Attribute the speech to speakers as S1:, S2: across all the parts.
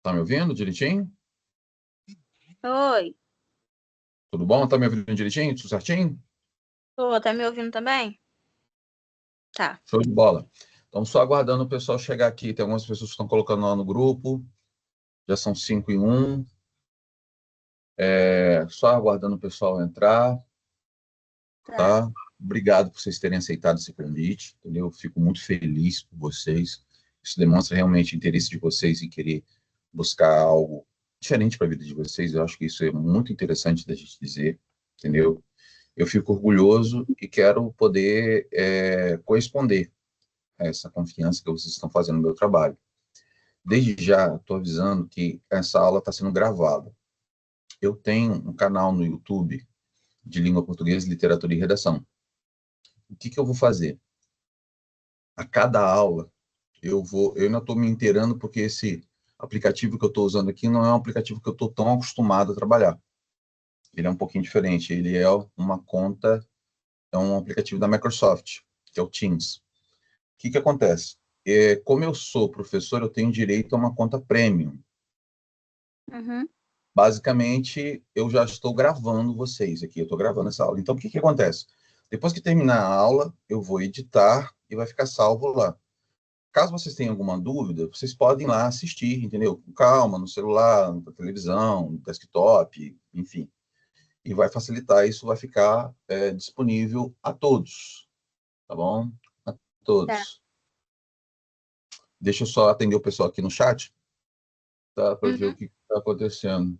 S1: Tá me ouvindo direitinho?
S2: Oi.
S1: Tudo bom? Tá me ouvindo direitinho? Tudo certinho?
S2: Tô, tá me ouvindo também? Tá.
S1: Show de bola. Então, só aguardando o pessoal chegar aqui. Tem algumas pessoas que estão colocando lá no grupo. Já são 5 em 1. Só aguardando o pessoal entrar,
S2: Tá.
S1: tá? Obrigado por vocês terem aceitado esse convite, entendeu? Eu fico muito feliz por vocês. Isso demonstra realmente o interesse de vocês em querer buscar algo diferente para a vida de vocês. Eu acho que isso é muito interessante da gente dizer, entendeu? Eu fico orgulhoso e quero poder corresponder a essa confiança que vocês estão fazendo no meu trabalho. Desde já, estou avisando que essa aula está sendo gravada. Eu tenho um canal no YouTube de língua portuguesa, literatura e redação. O que eu vou fazer? A cada aula, eu ainda estou me inteirando porque esse aplicativo que eu estou usando aqui não é um aplicativo que eu estou tão acostumado a trabalhar. Ele é um pouquinho diferente. Ele é uma conta, é um aplicativo da Microsoft, que é o Teams. O que acontece? Como eu sou professor, eu tenho direito a uma conta premium.
S2: Uhum.
S1: Basicamente, eu já estou gravando vocês aqui, eu estou gravando essa aula. Então, o que acontece? Depois que terminar a aula, eu vou editar e vai ficar salvo lá. Caso vocês tenham alguma dúvida, vocês podem ir lá assistir, entendeu? Com calma, no celular, na televisão, no desktop, enfim. E vai facilitar, isso vai ficar disponível a todos, tá bom? A
S2: Tá.
S1: todos. Deixa eu só atender o pessoal aqui no chat, tá? Para ver o
S2: Uhum.
S1: que está acontecendo.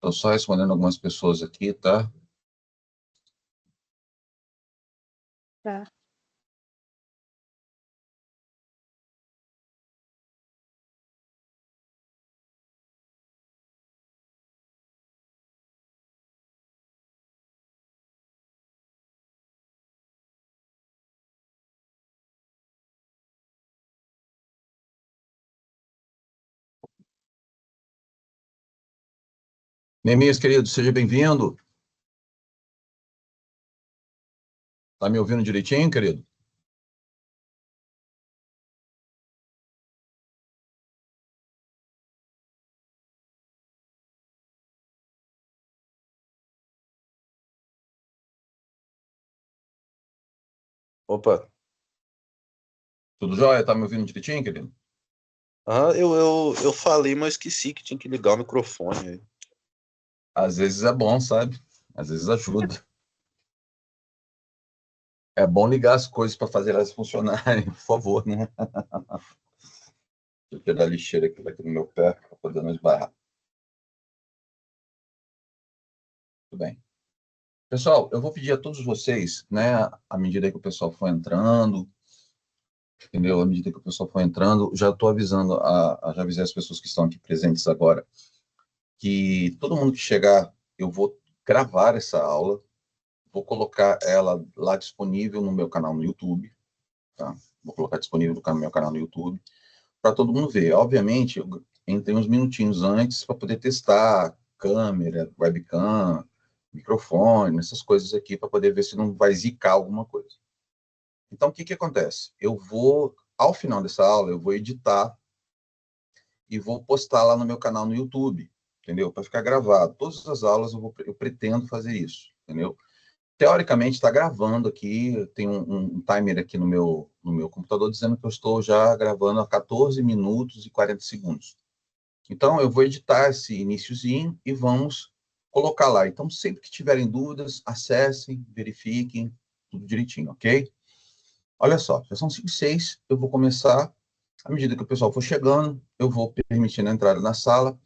S1: Estou só respondendo algumas pessoas aqui, tá?
S2: Tá.
S1: Neemias, querido, seja bem-vindo. Tá me ouvindo direitinho, querido? Opa, tudo jóia? Tá me ouvindo direitinho, querido?
S3: Eu falei, mas esqueci que tinha que ligar o microfone.
S1: Às vezes é bom, sabe? Às vezes ajuda. É bom ligar as coisas para fazer elas funcionarem, por favor, né? Deixa eu tirar a lixeira aqui daqui no meu pé para poder não esbarrar. Tudo bem. Pessoal, eu vou pedir a todos vocês, né, à medida que o pessoal for entrando, entendeu? À medida que o pessoal for entrando, já estou avisando, já avisei as pessoas que estão aqui presentes agora, que todo mundo que chegar, eu vou gravar essa aula, vou colocar ela lá disponível no meu canal no YouTube, tá? Vou colocar disponível no meu canal no YouTube, para todo mundo ver. Obviamente, eu entrei uns minutinhos antes para poder testar câmera, webcam, microfone, essas coisas aqui, para poder ver se não vai zicar alguma coisa. Então, o que acontece? Ao final dessa aula, eu vou editar e vou postar lá no meu canal no YouTube, entendeu? Para ficar gravado. Todas as aulas eu pretendo fazer isso, entendeu? Teoricamente, está gravando aqui, tem um timer aqui no meu computador dizendo que eu estou já gravando a 14 minutos e 40 segundos. Então, eu vou editar esse iniciozinho e vamos colocar lá. Então, sempre que tiverem dúvidas, acessem, verifiquem, tudo direitinho, ok? Olha só, já são 5 e 6, eu vou começar À medida que o pessoal for chegando, eu vou permitindo a entrada na sala.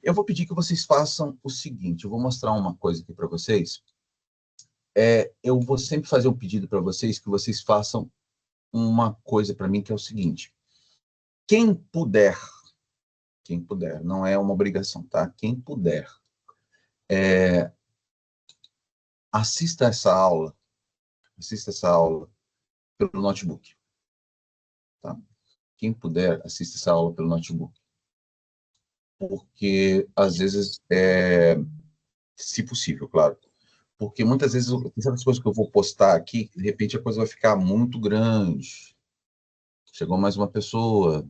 S1: Eu vou pedir que vocês façam o seguinte, eu vou mostrar uma coisa aqui para vocês. Eu vou sempre fazer um pedido para vocês, que vocês façam uma coisa para mim, que é o seguinte. Quem puder, não é uma obrigação, tá? Quem puder, assista essa aula pelo notebook, tá? Quem puder, assista essa aula pelo notebook. Porque, às vezes, se possível, claro, porque muitas vezes tem certas coisas que eu vou postar aqui, de repente a coisa vai ficar muito grande. Chegou mais uma pessoa.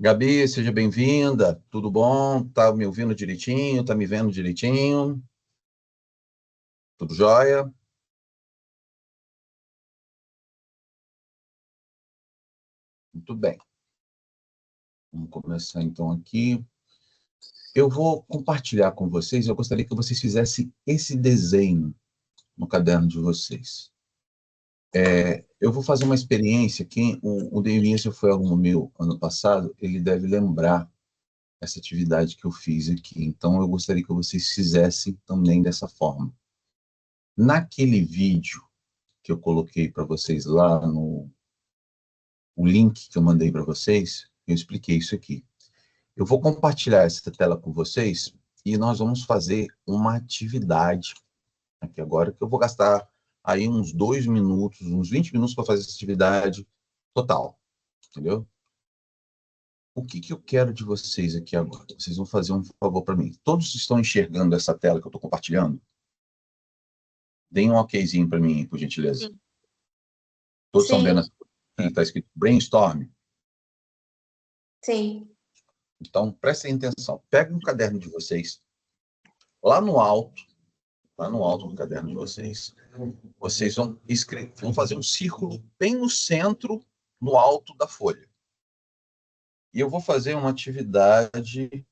S1: Gabi, seja bem-vinda. Tudo bom? Tá me ouvindo direitinho? Tá me vendo direitinho? Tudo jóia? Muito bem. Vamos começar então aqui. Eu vou compartilhar com vocês, eu gostaria que vocês fizessem esse desenho no caderno de vocês. Eu vou fazer uma experiência que o Denilson foi aluno meu ano passado, ele deve lembrar essa atividade que eu fiz aqui. Então, eu gostaria que vocês fizessem também dessa forma. Naquele vídeo que eu coloquei para vocês lá o link que eu mandei para vocês, eu expliquei isso aqui. Eu vou compartilhar essa tela com vocês e nós vamos fazer uma atividade aqui agora, que eu vou gastar aí uns 2 minutos, uns 20 minutos para fazer essa atividade total, entendeu? O que eu quero de vocês aqui agora? Vocês vão fazer um favor para mim. Todos estão enxergando essa tela que eu estou compartilhando? Deem um okzinho para mim, por gentileza.
S2: Sim.
S1: Todos estão vendo
S2: Sim.
S1: aqui, está escrito brainstorm?
S2: Sim.
S1: Então, prestem atenção. Peguem um caderno de vocês, lá no alto do caderno de vocês, vocês vão fazer um círculo bem no centro, no alto da folha. E eu vou fazer uma atividade.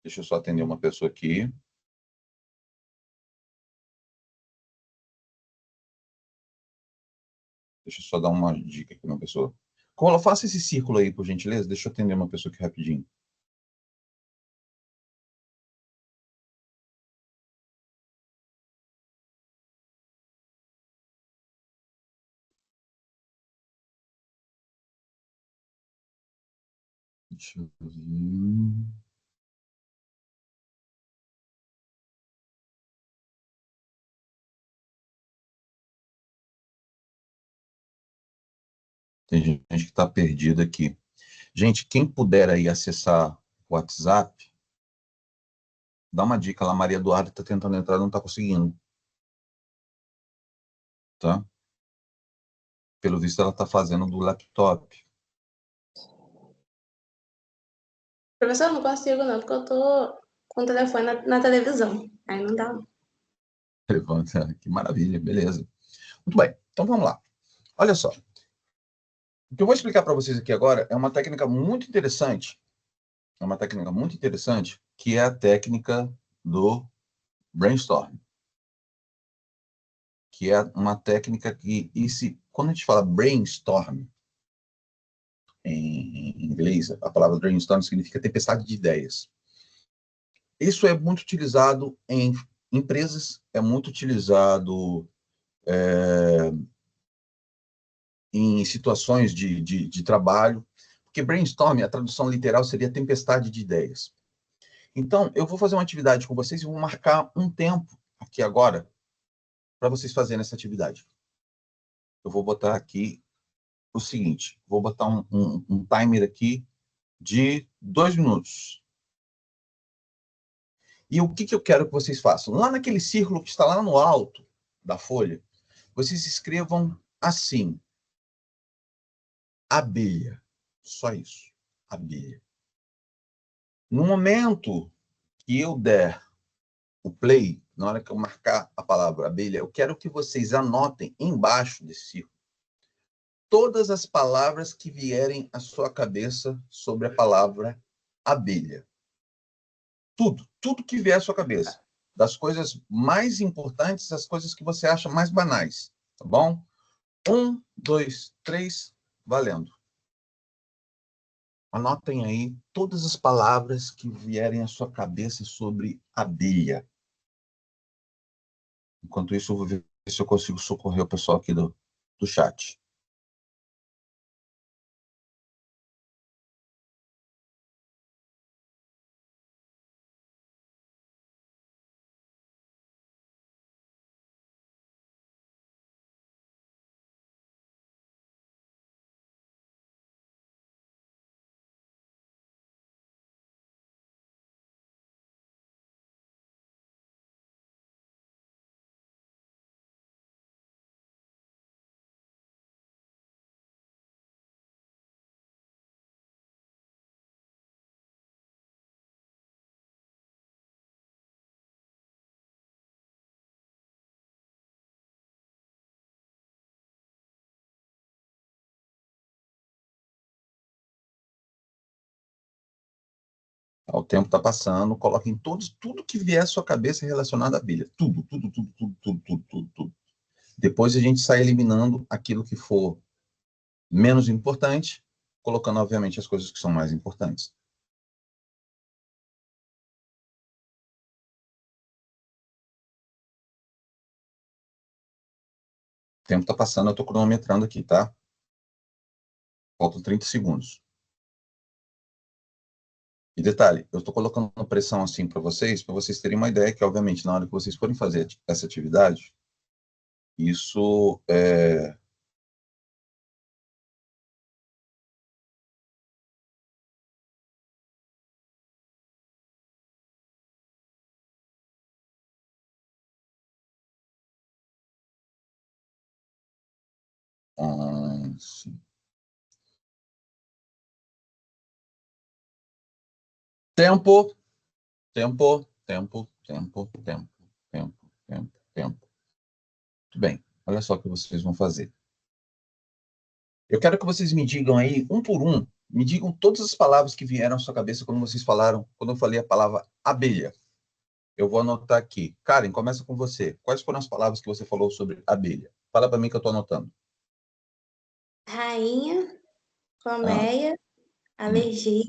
S1: Deixa eu só atender uma pessoa aqui. Deixa eu só dar uma dica aqui uma pessoa. Cola, faça esse círculo aí, por gentileza. Deixa eu atender uma pessoa aqui rapidinho. Deixa eu ver. Tem gente que está perdida aqui. Gente, quem puder aí acessar o WhatsApp, dá uma dica lá. A Maria Eduarda está tentando entrar, não está conseguindo. Tá? Pelo visto, ela está fazendo do laptop.
S2: Professor, eu não consigo não, porque eu tô com o telefone na televisão. Aí não dá.
S1: Levanta, que maravilha, beleza. Muito bem, então vamos lá. Olha só. O que eu vou explicar para vocês aqui agora é uma técnica muito interessante. É uma técnica muito interessante, que é a técnica do brainstorm. Que é uma técnica que, quando a gente fala brainstorm, em inglês, a palavra brainstorm significa tempestade de ideias. Isso é muito utilizado em empresas, é muito utilizado em situações de trabalho, porque brainstorm, a tradução literal seria tempestade de ideias. Então, eu vou fazer uma atividade com vocês e vou marcar um tempo aqui agora para vocês fazerem essa atividade. Eu vou botar aqui o seguinte, vou botar um timer aqui de 2 minutos. E o que eu quero que vocês façam? Lá naquele círculo que está lá no alto da folha, vocês escrevam assim, abelha. Só isso, abelha. No momento que eu der o play, na hora que eu marcar a palavra abelha, eu quero que vocês anotem embaixo desse círculo todas as palavras que vierem à sua cabeça sobre a palavra abelha. Tudo que vier à sua cabeça. Das coisas mais importantes às coisas que você acha mais banais, tá bom? 1, 2, 3, valendo. Anotem aí todas as palavras que vierem à sua cabeça sobre abelha. Enquanto isso, eu vou ver se eu consigo socorrer o pessoal aqui do chat. O tempo está passando, coloquem tudo que vier à sua cabeça relacionado à abelha. Tudo, tudo, tudo, tudo, tudo, tudo, tudo, tudo. Depois a gente sai eliminando aquilo que for menos importante, colocando, obviamente, as coisas que são mais importantes. O tempo está passando, eu estou cronometrando aqui, tá? Faltam 30 segundos. E detalhe, eu estou colocando uma pressão assim para vocês terem uma ideia que, obviamente, na hora que vocês forem fazer essa atividade, isso é... sim. Tempo, tempo, tempo, tempo, tempo, tempo, tempo, tempo. Muito bem, olha só o que vocês vão fazer. Eu quero que vocês me digam aí, um por um, me digam todas as palavras que vieram à sua cabeça quando vocês falaram, quando eu falei a palavra abelha. Eu vou anotar aqui. Karen, começa com você. Quais foram as palavras que você falou sobre abelha? Fala para mim que eu estou anotando.
S2: Rainha, colmeia, alergia,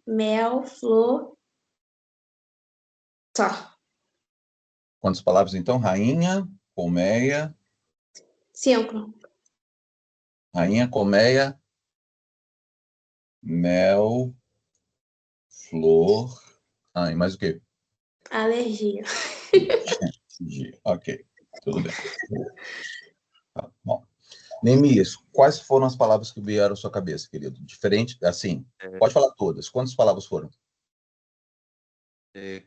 S2: mel, flor. Só.
S1: Quantas palavras, então? Rainha, colmeia,
S2: 5.
S1: mel, flor. E mais o quê?
S2: Alergia.
S1: Ok, tudo bem. Tá bom. Neemias, quais foram as palavras que vieram à sua cabeça, querido? Diferente, assim, pode falar todas. Quantas palavras foram?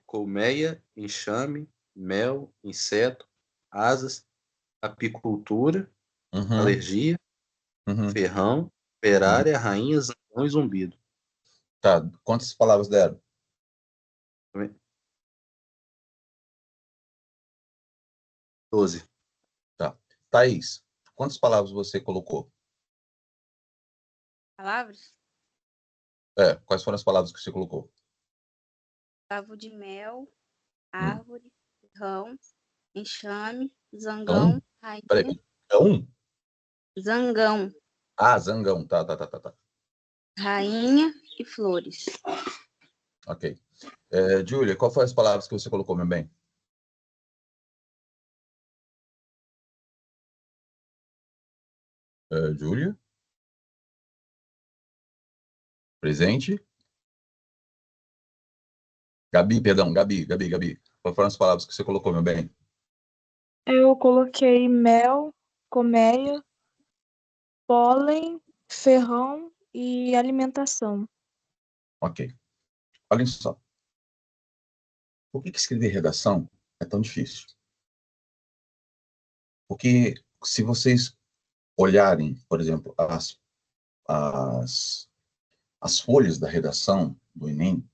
S3: Colmeia, enxame, mel, inseto, asas, apicultura, alergia, ferrão, perária, rainha, zangão e zumbido.
S1: Tá, quantas palavras deram?
S3: 12.
S1: Tá. Thaís, quantas palavras você colocou?
S4: Palavras?
S1: Quais foram as palavras que você colocou?
S4: Favo de mel, árvore, rão, enxame,
S1: Então,
S4: zangão, rainha.
S1: Peraí. Então?
S4: Zangão.
S1: Zangão. Tá.
S4: Rainha e flores.
S1: Ok. Júlia, qual foram as palavras que você colocou, meu bem? Júlia? Presente? Gabi, perdão, Gabi. Quais foram as palavras que você colocou, meu bem?
S5: Eu coloquei mel, colmeia, pólen, ferrão e alimentação.
S1: Ok. Olhem só. Por que escrever redação é tão difícil? Porque se vocês olharem, por exemplo, as folhas da redação do Enem,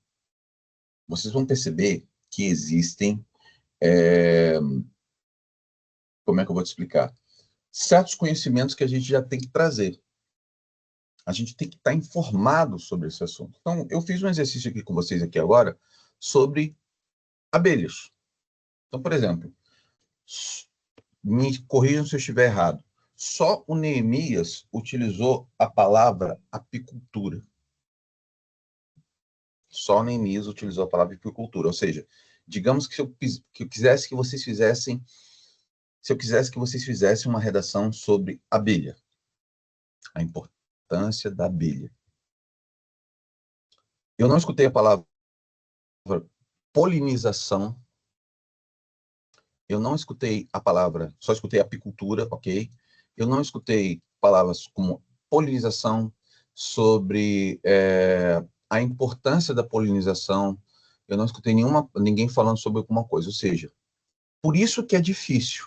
S1: vocês vão perceber que existem, como é que eu vou te explicar? Certos conhecimentos que a gente já tem que trazer. A gente tem que estar informado sobre esse assunto. Então, eu fiz um exercício aqui com vocês aqui agora sobre abelhas. Então, por exemplo, me corrijam se eu estiver errado. Só o Neemias utilizou a palavra apicultura. Só o Neemias utilizou a palavra apicultura. Ou seja, digamos que eu quisesse que vocês fizessem, se eu quisesse que vocês fizessem uma redação sobre abelha, a importância da abelha. Eu não escutei a palavra polinização. Eu não escutei a palavra, só escutei apicultura, ok? Eu não escutei palavras como polinização, sobre a importância da polinização. Eu não escutei ninguém falando sobre alguma coisa. Ou seja, por isso que é difícil.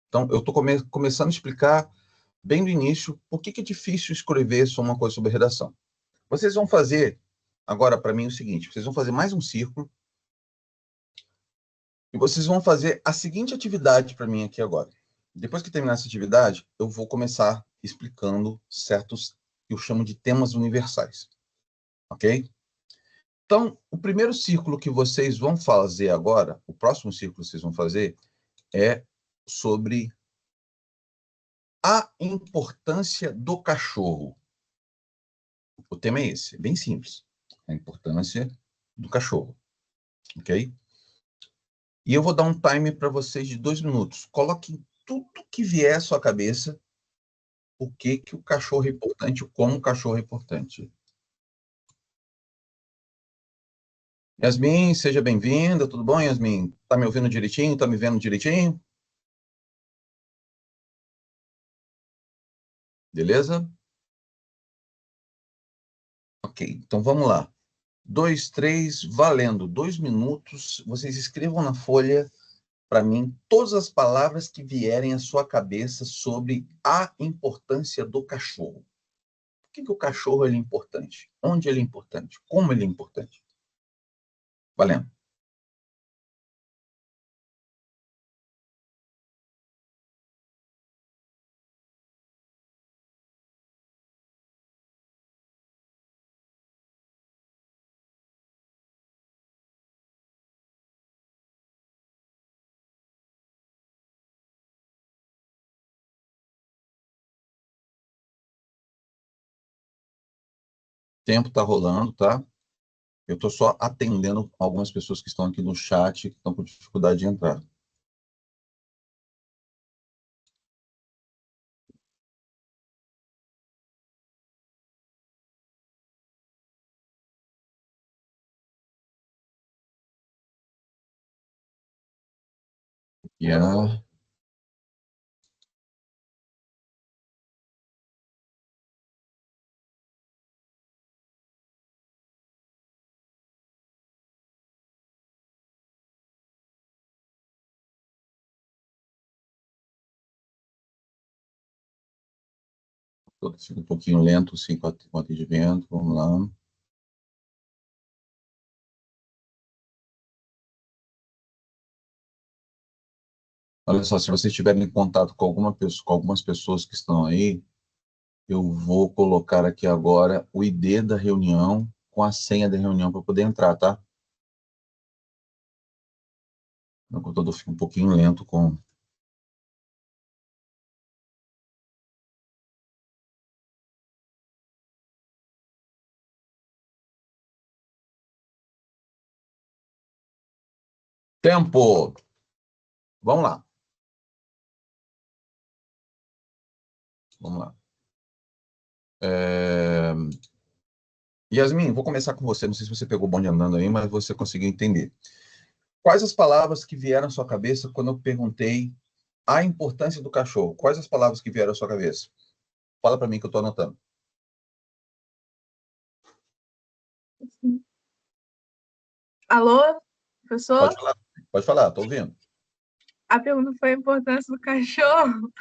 S1: Então, eu estou começando a explicar bem do início por que é difícil escrever só uma coisa sobre redação. Vocês vão fazer, agora, para mim, o seguinte: vocês vão fazer mais um círculo, e vocês vão fazer a seguinte atividade para mim aqui agora. Depois que terminar essa atividade, eu vou começar explicando certos, que eu chamo de temas universais. Ok? Então, o primeiro círculo que vocês vão fazer agora, o próximo círculo que vocês vão fazer, é sobre a importância do cachorro. O tema é esse, é bem simples. A importância do cachorro. Ok? E eu vou dar um timer para vocês de 2 minutos. Coloquem tudo que vier à sua cabeça, o que o cachorro é importante, como o cachorro é importante. Yasmin, seja bem-vinda. Tudo bom, Yasmin? Tá me ouvindo direitinho? Tá me vendo direitinho? Beleza? Ok, então vamos lá. 2, 3, valendo. 2 minutos. Vocês escrevam na folha para mim todas as palavras que vierem à sua cabeça sobre a importância do cachorro. Por que o cachorro é importante? Onde ele é importante? Como ele é importante? Valendo. O tempo está rolando, tá? Eu estou só atendendo algumas pessoas que estão aqui no chat, que estão com dificuldade de entrar. Yeah. Fica um pouquinho lento, sim, com o atendimento. Vamos lá. Olha só, se vocês estiverem em contato com com algumas pessoas que estão aí, eu vou colocar aqui agora o ID da reunião com a senha da reunião para poder entrar, tá? Meu computador fica um pouquinho lento com... Tempo! Vamos lá. Vamos lá. Yasmin, vou começar com você. Não sei se você pegou o bonde andando aí, mas você conseguiu entender. Quais as palavras que vieram à sua cabeça quando eu perguntei a importância do cachorro? Quais as palavras que vieram à sua cabeça? Fala para mim que eu estou anotando.
S6: Alô, professor?
S1: Pode falar, estou ouvindo.
S6: A pergunta foi a importância do cachorro.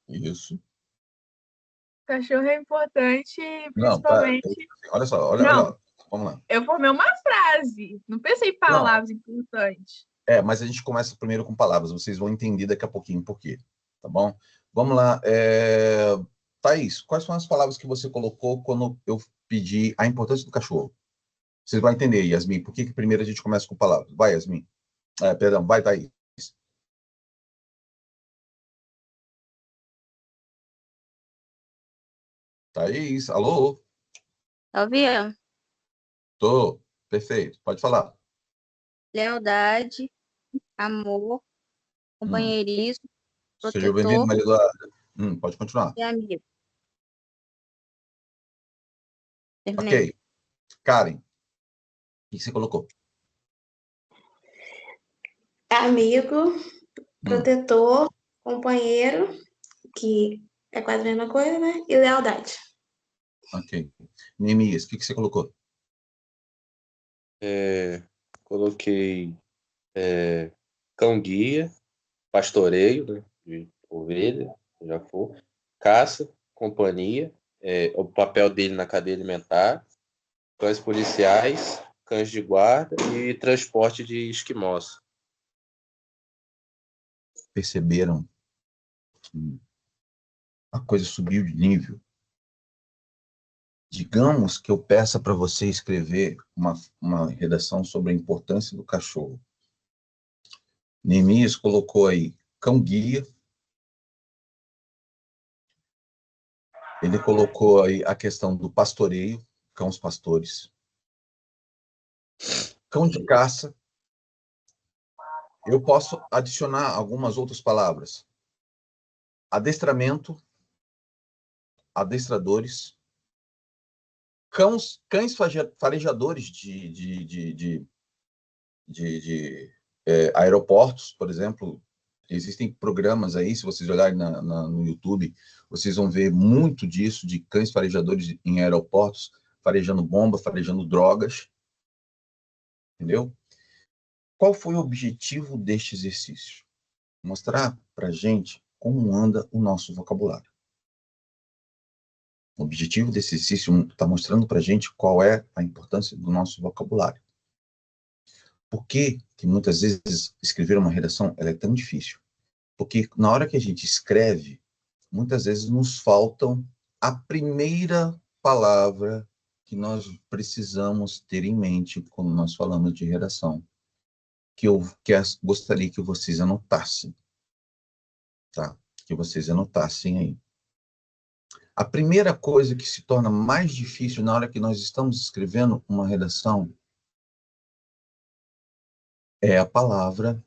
S1: Isso.
S6: O cachorro é importante,
S1: Não, tá.
S6: principalmente.
S1: Olha só,
S6: Não,
S1: olha. Vamos lá.
S6: eu formei uma frase, não pensei em
S1: Não,
S6: palavras importantes.
S1: mas a gente começa primeiro com palavras. Vocês vão entender daqui a pouquinho por quê. Tá bom? Vamos lá. Thaís, quais são as palavras que você colocou quando eu pedi a importância do cachorro? Vocês vão entender, Yasmin, por que primeiro a gente começa com palavras. Vai, Yasmin. Perdão, vai, Thaís. Thaís, alô?
S4: Tá ouvindo?
S1: Tô. Perfeito. Pode falar.
S4: Lealdade, amor,
S1: Hum.
S4: companheirismo,
S1: Seja bem-vindo,
S4: protetor
S1: Maria Eduarda. Pode continuar.
S4: e amigo. Terminei.
S1: Ok. Karen, o que você colocou?
S2: Amigo,
S1: Hum.
S2: protetor, companheiro, que é quase a mesma coisa, né? E lealdade.
S1: Ok. Neemias, o que você colocou?
S3: Coloquei cão-guia, pastoreio, né, de ovelha, já for, caça, companhia, o papel dele na cadeia alimentar, cães policiais, cães de guarda e transporte de esquimós.
S1: Perceberam que a coisa subiu de nível? Digamos que eu peça para você escrever uma redação sobre a importância do cachorro. Neemias colocou aí cão-guia, ele colocou aí a questão do pastoreio, cães pastores, cão de caça. Eu posso adicionar algumas outras palavras. Adestramento, adestradores, cães farejadores de aeroportos, por exemplo. Existem programas aí, se vocês olharem no YouTube, vocês vão ver muito disso, de cães farejadores em aeroportos, farejando bomba, farejando drogas, entendeu? Qual foi o objetivo deste exercício? Mostrar para a gente como anda o nosso vocabulário. O objetivo desse exercício está mostrando para a gente qual é a importância do nosso vocabulário. Por que muitas vezes escrever uma redação ela é tão difícil? Porque na hora que a gente escreve, muitas vezes nos faltam a primeira palavra que nós precisamos ter em mente quando nós falamos de redação, que eu gostaria que vocês anotassem, tá? Que vocês anotassem aí. A primeira coisa que se torna mais difícil na hora que nós estamos escrevendo uma redação é a palavra.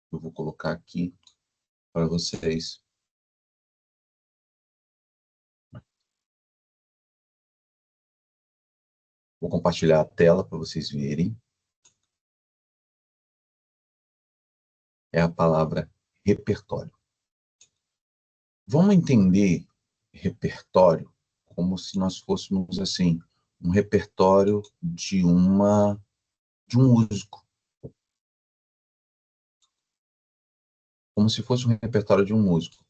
S1: Eu vou colocar aqui para vocês. Vou compartilhar a tela para vocês verem. É a palavra repertório. Vamos entender repertório como se nós fôssemos assim um repertório de um músico, como se fosse um repertório de um músico.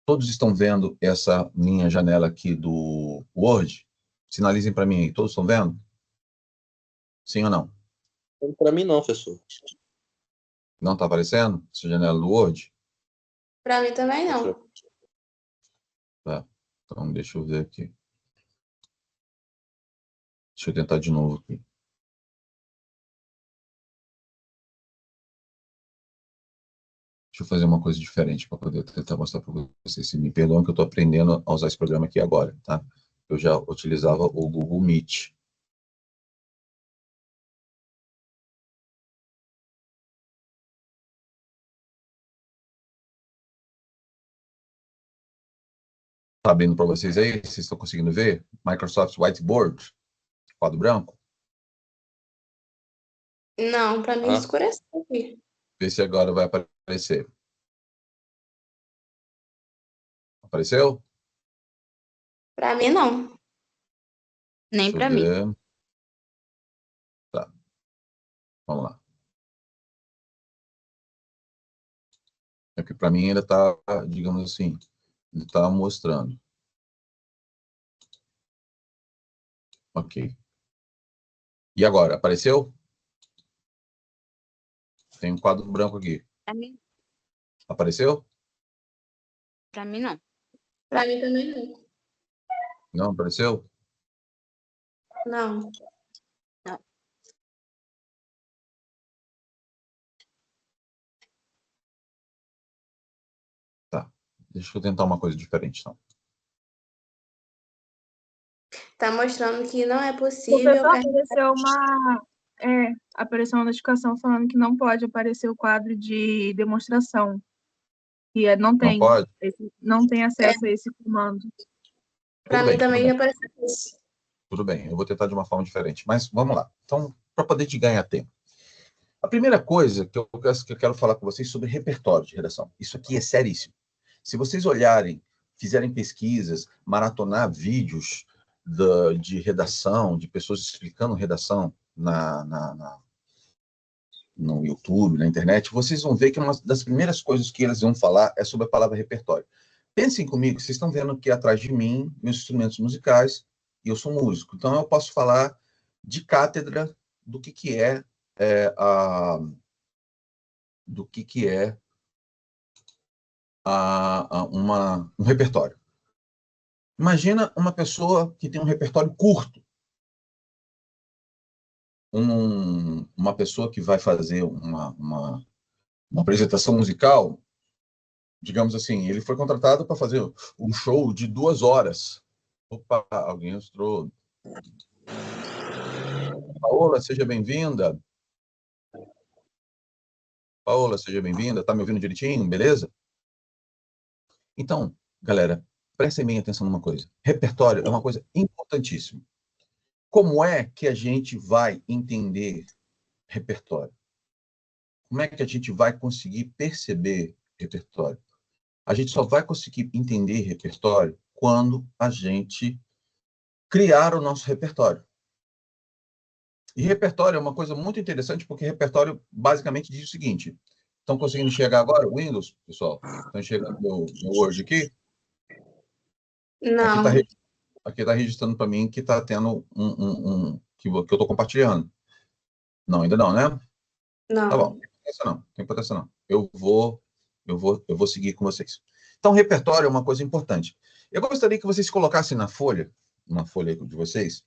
S1: Todos estão vendo essa minha janela aqui do Word? Sinalizem para mim aí. Todos estão vendo? Sim ou não?
S3: Para mim não, professor.
S1: Não está aparecendo essa janela do Word?
S2: Pra mim também não.
S1: Tá. Então deixa eu ver aqui. Deixa eu tentar de novo aqui. Deixa eu fazer uma coisa diferente para poder tentar mostrar para vocês. Se me perdoam que eu estou aprendendo a usar esse programa aqui agora, tá? Eu já utilizava o Google Meet. Tá abrindo para vocês aí? Vocês estão conseguindo ver? Microsoft Whiteboard, quadro branco.
S2: Não, pra mim
S3: Ah,
S2: escureceu aqui.
S1: Vê se agora vai aparecer. Apareceu?
S2: Pra mim não.
S4: Nem
S1: Deixa eu
S4: pra mim.
S1: ver. Tá, vamos lá. É que para mim ainda está, digamos assim, ele está mostrando. Ok. E agora, apareceu? Tem um quadro branco aqui.
S4: Pra mim,
S1: Apareceu?
S4: pra mim não.
S2: Pra mim também não.
S1: Não apareceu?
S2: Não.
S4: Não.
S1: Tá. Deixa eu tentar uma coisa diferente, então.
S2: Tá mostrando que não é possível
S6: Professor,
S2: carregar.
S6: apareceu uma notificação falando que não pode aparecer o quadro de demonstração. E
S1: Não pode?
S6: não tem acesso a esse comando.
S2: Para
S1: Tudo
S2: mim
S1: bem, tudo
S2: também
S1: bem.
S2: apareceu isso.
S1: Tudo bem, eu vou tentar de uma forma diferente. Mas vamos lá. Então, para poder te ganhar tempo. A primeira coisa que eu quero falar com vocês sobre repertório de redação. Isso aqui é seríssimo. Se vocês olharem, fizerem pesquisas, maratonar vídeos de redação, de pessoas explicando redação no YouTube, na internet, vocês vão ver que uma das primeiras coisas que eles vão falar é sobre a palavra repertório. Pensem comigo, vocês estão vendo aqui atrás de mim meus instrumentos musicais, e eu sou músico. Então, eu posso falar de cátedra do que é um repertório. Imagina uma pessoa que tem um repertório curto. Uma pessoa que vai fazer uma apresentação musical, digamos assim, ele foi contratado para fazer um show de 2 horas. Opa, alguém entrou. Paola, seja bem-vinda. Paola, seja bem-vinda. Tá me ouvindo direitinho? Beleza? Então, galera, prestem bem atenção numa coisa. Repertório é uma coisa importantíssima. Como é que a gente vai entender repertório? Como é que a gente vai conseguir perceber repertório? A gente só vai conseguir entender repertório quando a gente criar o nosso repertório. E repertório é uma coisa muito interessante, porque repertório basicamente diz o seguinte. Estão conseguindo enxergar agora o Windows, pessoal? Estão enxergando meu Word aqui?
S2: Não,
S1: Aqui está registrando para mim que está tendo que eu estou compartilhando. Não, ainda não, né? Tá bom, não tem importância não. Eu vou seguir com vocês. Então, repertório é uma coisa importante. Eu gostaria que vocês colocassem na folha de vocês,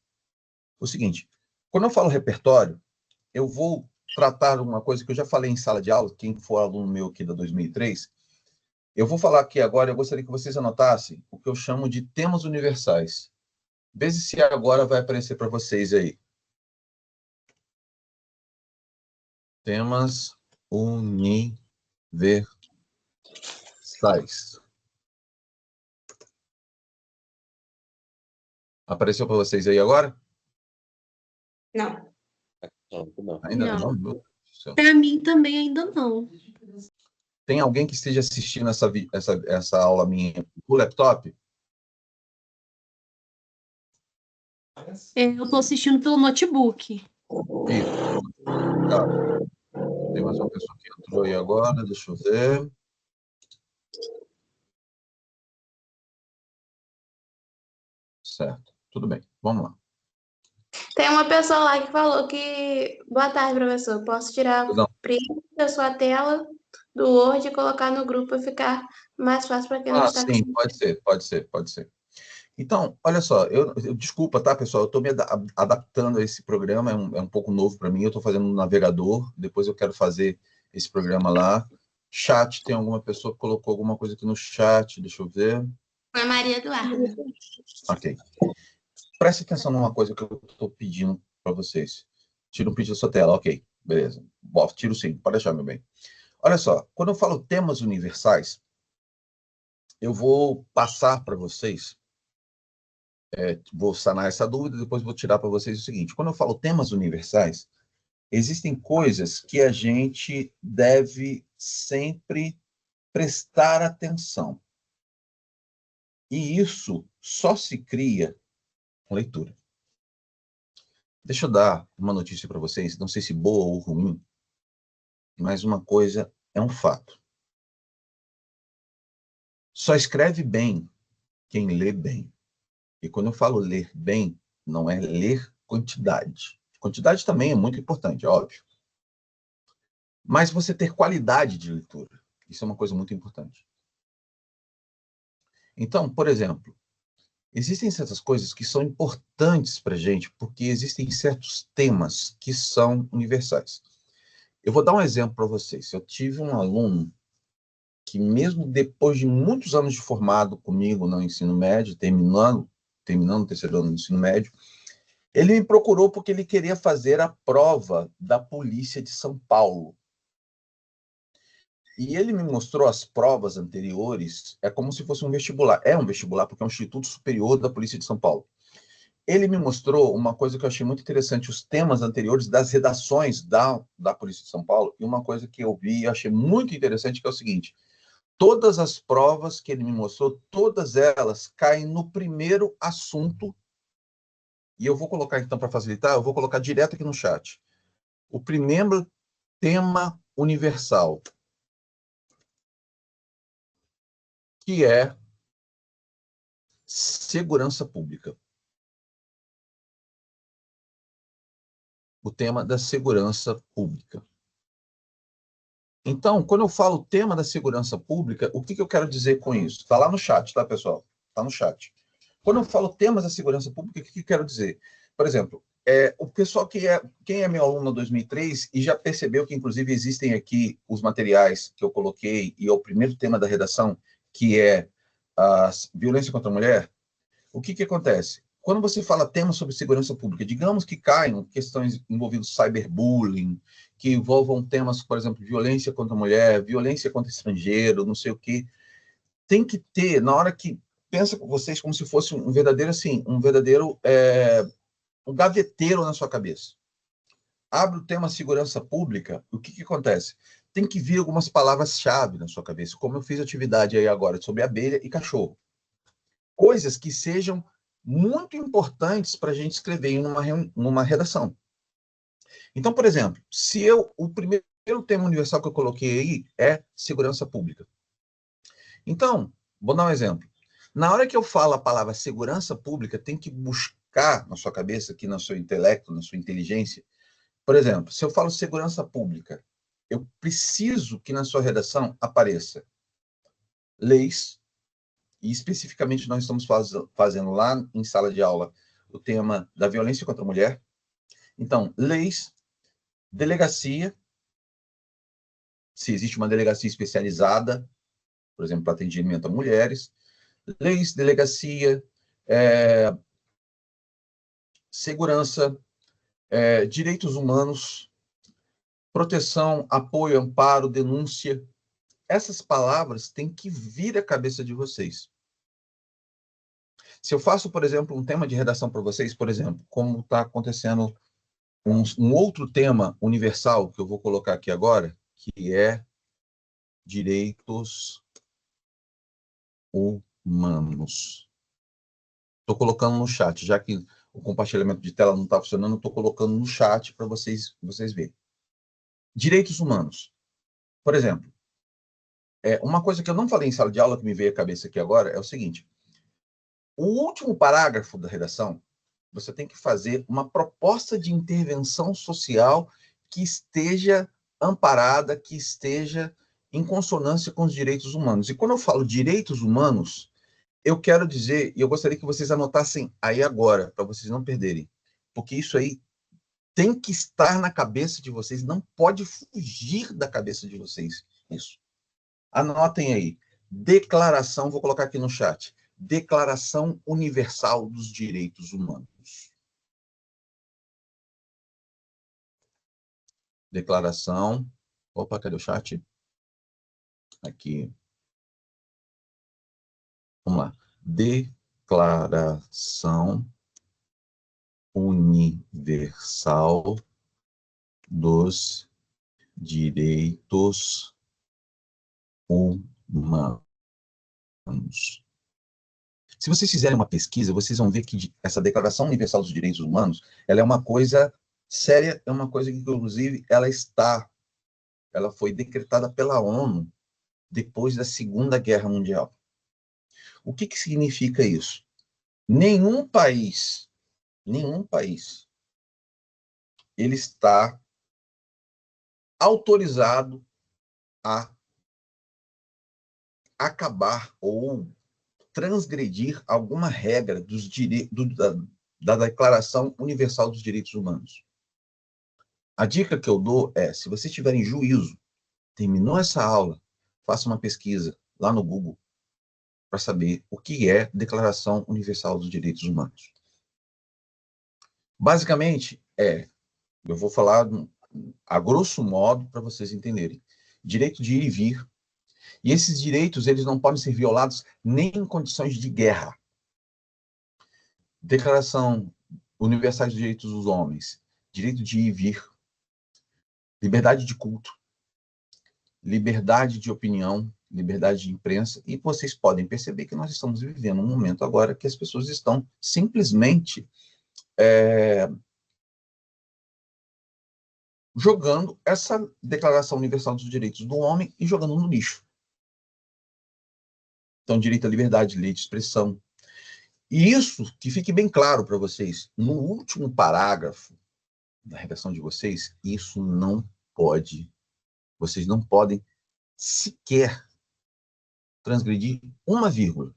S1: o seguinte: quando eu falo repertório, eu vou tratar uma coisa que eu já falei em sala de aula, quem for aluno meu aqui da 2003, eu vou falar aqui agora, eu gostaria que vocês anotassem o que eu chamo de temas universais. Veja se agora vai aparecer para vocês aí. Temas universais. Apareceu para vocês aí agora?
S2: não.
S3: Não.
S1: Ainda não?
S7: Não.
S1: Meu Deus do céu.
S7: Para mim também ainda não.
S1: Tem alguém que esteja assistindo essa aula minha no laptop?
S7: Eu estou assistindo pelo notebook.
S1: Isso. Tá. Tem mais uma pessoa que entrou aí agora, deixa eu ver. Certo, tudo bem, vamos lá.
S2: Tem uma pessoa lá que falou que... Boa tarde, professor. Posso tirar
S1: Não.
S2: o print da sua tela do Word e colocar no grupo para ficar mais fácil para quem não está
S1: Sim, pode ser. Então, olha só, desculpa, tá, pessoal? Eu estou me adaptando a esse programa, é um pouco novo para mim. Eu estou fazendo no navegador, depois eu quero fazer esse programa lá. Chat, tem alguma pessoa que colocou alguma coisa aqui no chat, deixa eu ver.
S2: Foi a Maria Eduarda.
S1: Ok. Preste atenção numa coisa que eu estou pedindo para vocês. Tira um print da sua tela, ok, beleza. Bom, tiro sim, pode deixar, meu bem. Olha só, quando eu falo temas universais, eu vou passar para vocês, vou sanar essa dúvida, depois vou tirar para vocês o seguinte. Quando eu falo temas universais, existem coisas que a gente deve sempre prestar atenção. E isso só se cria com leitura. Deixa eu dar uma notícia para vocês, não sei se boa ou ruim, mas uma coisa é um fato. Só escreve bem quem lê bem. E quando eu falo ler bem, não é ler quantidade. Quantidade também é muito importante, é óbvio. Mas você ter qualidade de leitura, isso é uma coisa muito importante. Então, por exemplo, existem certas coisas que são importantes para a gente, porque existem certos temas que são universais. Eu vou dar um exemplo para vocês. Eu tive um aluno que, mesmo depois de muitos anos de formado comigo no ensino médio, terminando terminando o terceiro ano do ensino médio. Ele me procurou porque ele queria fazer a prova da Polícia de São Paulo. E ele me mostrou as provas anteriores, é como se fosse um vestibular. É um vestibular porque é um Instituto Superior da Polícia de São Paulo. Ele me mostrou uma coisa que eu achei muito interessante, os temas anteriores das redações da Polícia de São Paulo, e uma coisa que eu vi e achei muito interessante, que é o seguinte: todas as provas que ele me mostrou, todas elas caem no primeiro assunto, e eu vou colocar, então, para facilitar, eu vou colocar direto aqui no chat. O primeiro tema universal, que é segurança pública. O tema da segurança pública. Então, quando eu falo tema da segurança pública, o que eu quero dizer com isso? Está lá no chat, tá, pessoal? Está no chat. Quando eu falo temas da segurança pública, o que eu quero dizer? Por exemplo, o pessoal quem é meu aluno 2003 e já percebeu que, inclusive, existem aqui os materiais que eu coloquei, e é o primeiro tema da redação, que é a violência contra a mulher. O que acontece? Quando você fala temas sobre segurança pública, digamos que caiam questões envolvendo cyberbullying, que envolvam temas, por exemplo, violência contra a mulher, violência contra estrangeiro, não sei o quê, tem que ter, na hora que pensa com vocês como se fosse um verdadeiro, assim, um gaveteiro na sua cabeça. Abre o tema segurança pública, o que acontece? Tem que vir algumas palavras-chave na sua cabeça, como eu fiz atividade aí agora sobre abelha e cachorro. Coisas que sejam muito importantes para a gente escrever em numa redação. Então, por exemplo, o primeiro tema universal que eu coloquei aí é segurança pública. Então, vou dar um exemplo. Na hora que eu falo a palavra segurança pública, tem que buscar na sua cabeça, aqui no seu intelecto, na sua inteligência. Por exemplo, se eu falo segurança pública, eu preciso que na sua redação apareça leis, e especificamente nós estamos fazendo lá em sala de aula o tema da violência contra a mulher. Então, leis, delegacia, se existe uma delegacia especializada, por exemplo, para atendimento a mulheres, leis, delegacia, segurança, direitos humanos, proteção, apoio, amparo, denúncia. Essas palavras têm que vir à cabeça de vocês. Se eu faço, por exemplo, um tema de redação para vocês, por exemplo, como está acontecendo um outro tema universal que eu vou colocar aqui agora, que é direitos humanos. Estou colocando no chat, já que o compartilhamento de tela não está funcionando, estou colocando no chat para vocês verem. Direitos humanos. Por exemplo, uma coisa que eu não falei em sala de aula, que me veio à cabeça aqui agora, é o seguinte: o último parágrafo da redação, você tem que fazer uma proposta de intervenção social que esteja amparada, que esteja em consonância com os direitos humanos. E quando eu falo direitos humanos, eu quero dizer, e eu gostaria que vocês anotassem aí agora, para vocês não perderem, porque isso aí tem que estar na cabeça de vocês, não pode fugir da cabeça de vocês, isso. Anotem aí, declaração, vou colocar aqui no chat, Declaração Universal dos Direitos Humanos. Declaração, opa, cadê o chat? Aqui. Vamos lá. Declaração Universal dos Direitos Humanos. Se vocês fizerem uma pesquisa, vocês vão ver que essa Declaração Universal dos Direitos Humanos, ela é uma coisa séria, é uma coisa que, inclusive, ela foi decretada pela ONU depois da Segunda Guerra Mundial. O que significa isso? Nenhum país, ele está autorizado a acabar ou transgredir alguma regra da Declaração Universal dos Direitos Humanos. A dica que eu dou é, se vocês tiverem juízo, terminou essa aula, faça uma pesquisa lá no Google, para saber o que é Declaração Universal dos Direitos Humanos. Basicamente, eu vou falar a grosso modo para vocês entenderem. Direito de ir e vir. E esses direitos, eles não podem ser violados nem em condições de guerra. Declaração Universal dos Direitos dos Homens. Direito de ir e vir. Liberdade de culto. Liberdade de opinião. Liberdade de imprensa. E vocês podem perceber que nós estamos vivendo um momento agora que as pessoas estão simplesmente jogando essa Declaração Universal dos Direitos do Homem e jogando no lixo. Então, direito à liberdade, lei de expressão. E isso, que fique bem claro para vocês, no último parágrafo da redação de vocês, isso não pode, vocês não podem sequer transgredir uma vírgula.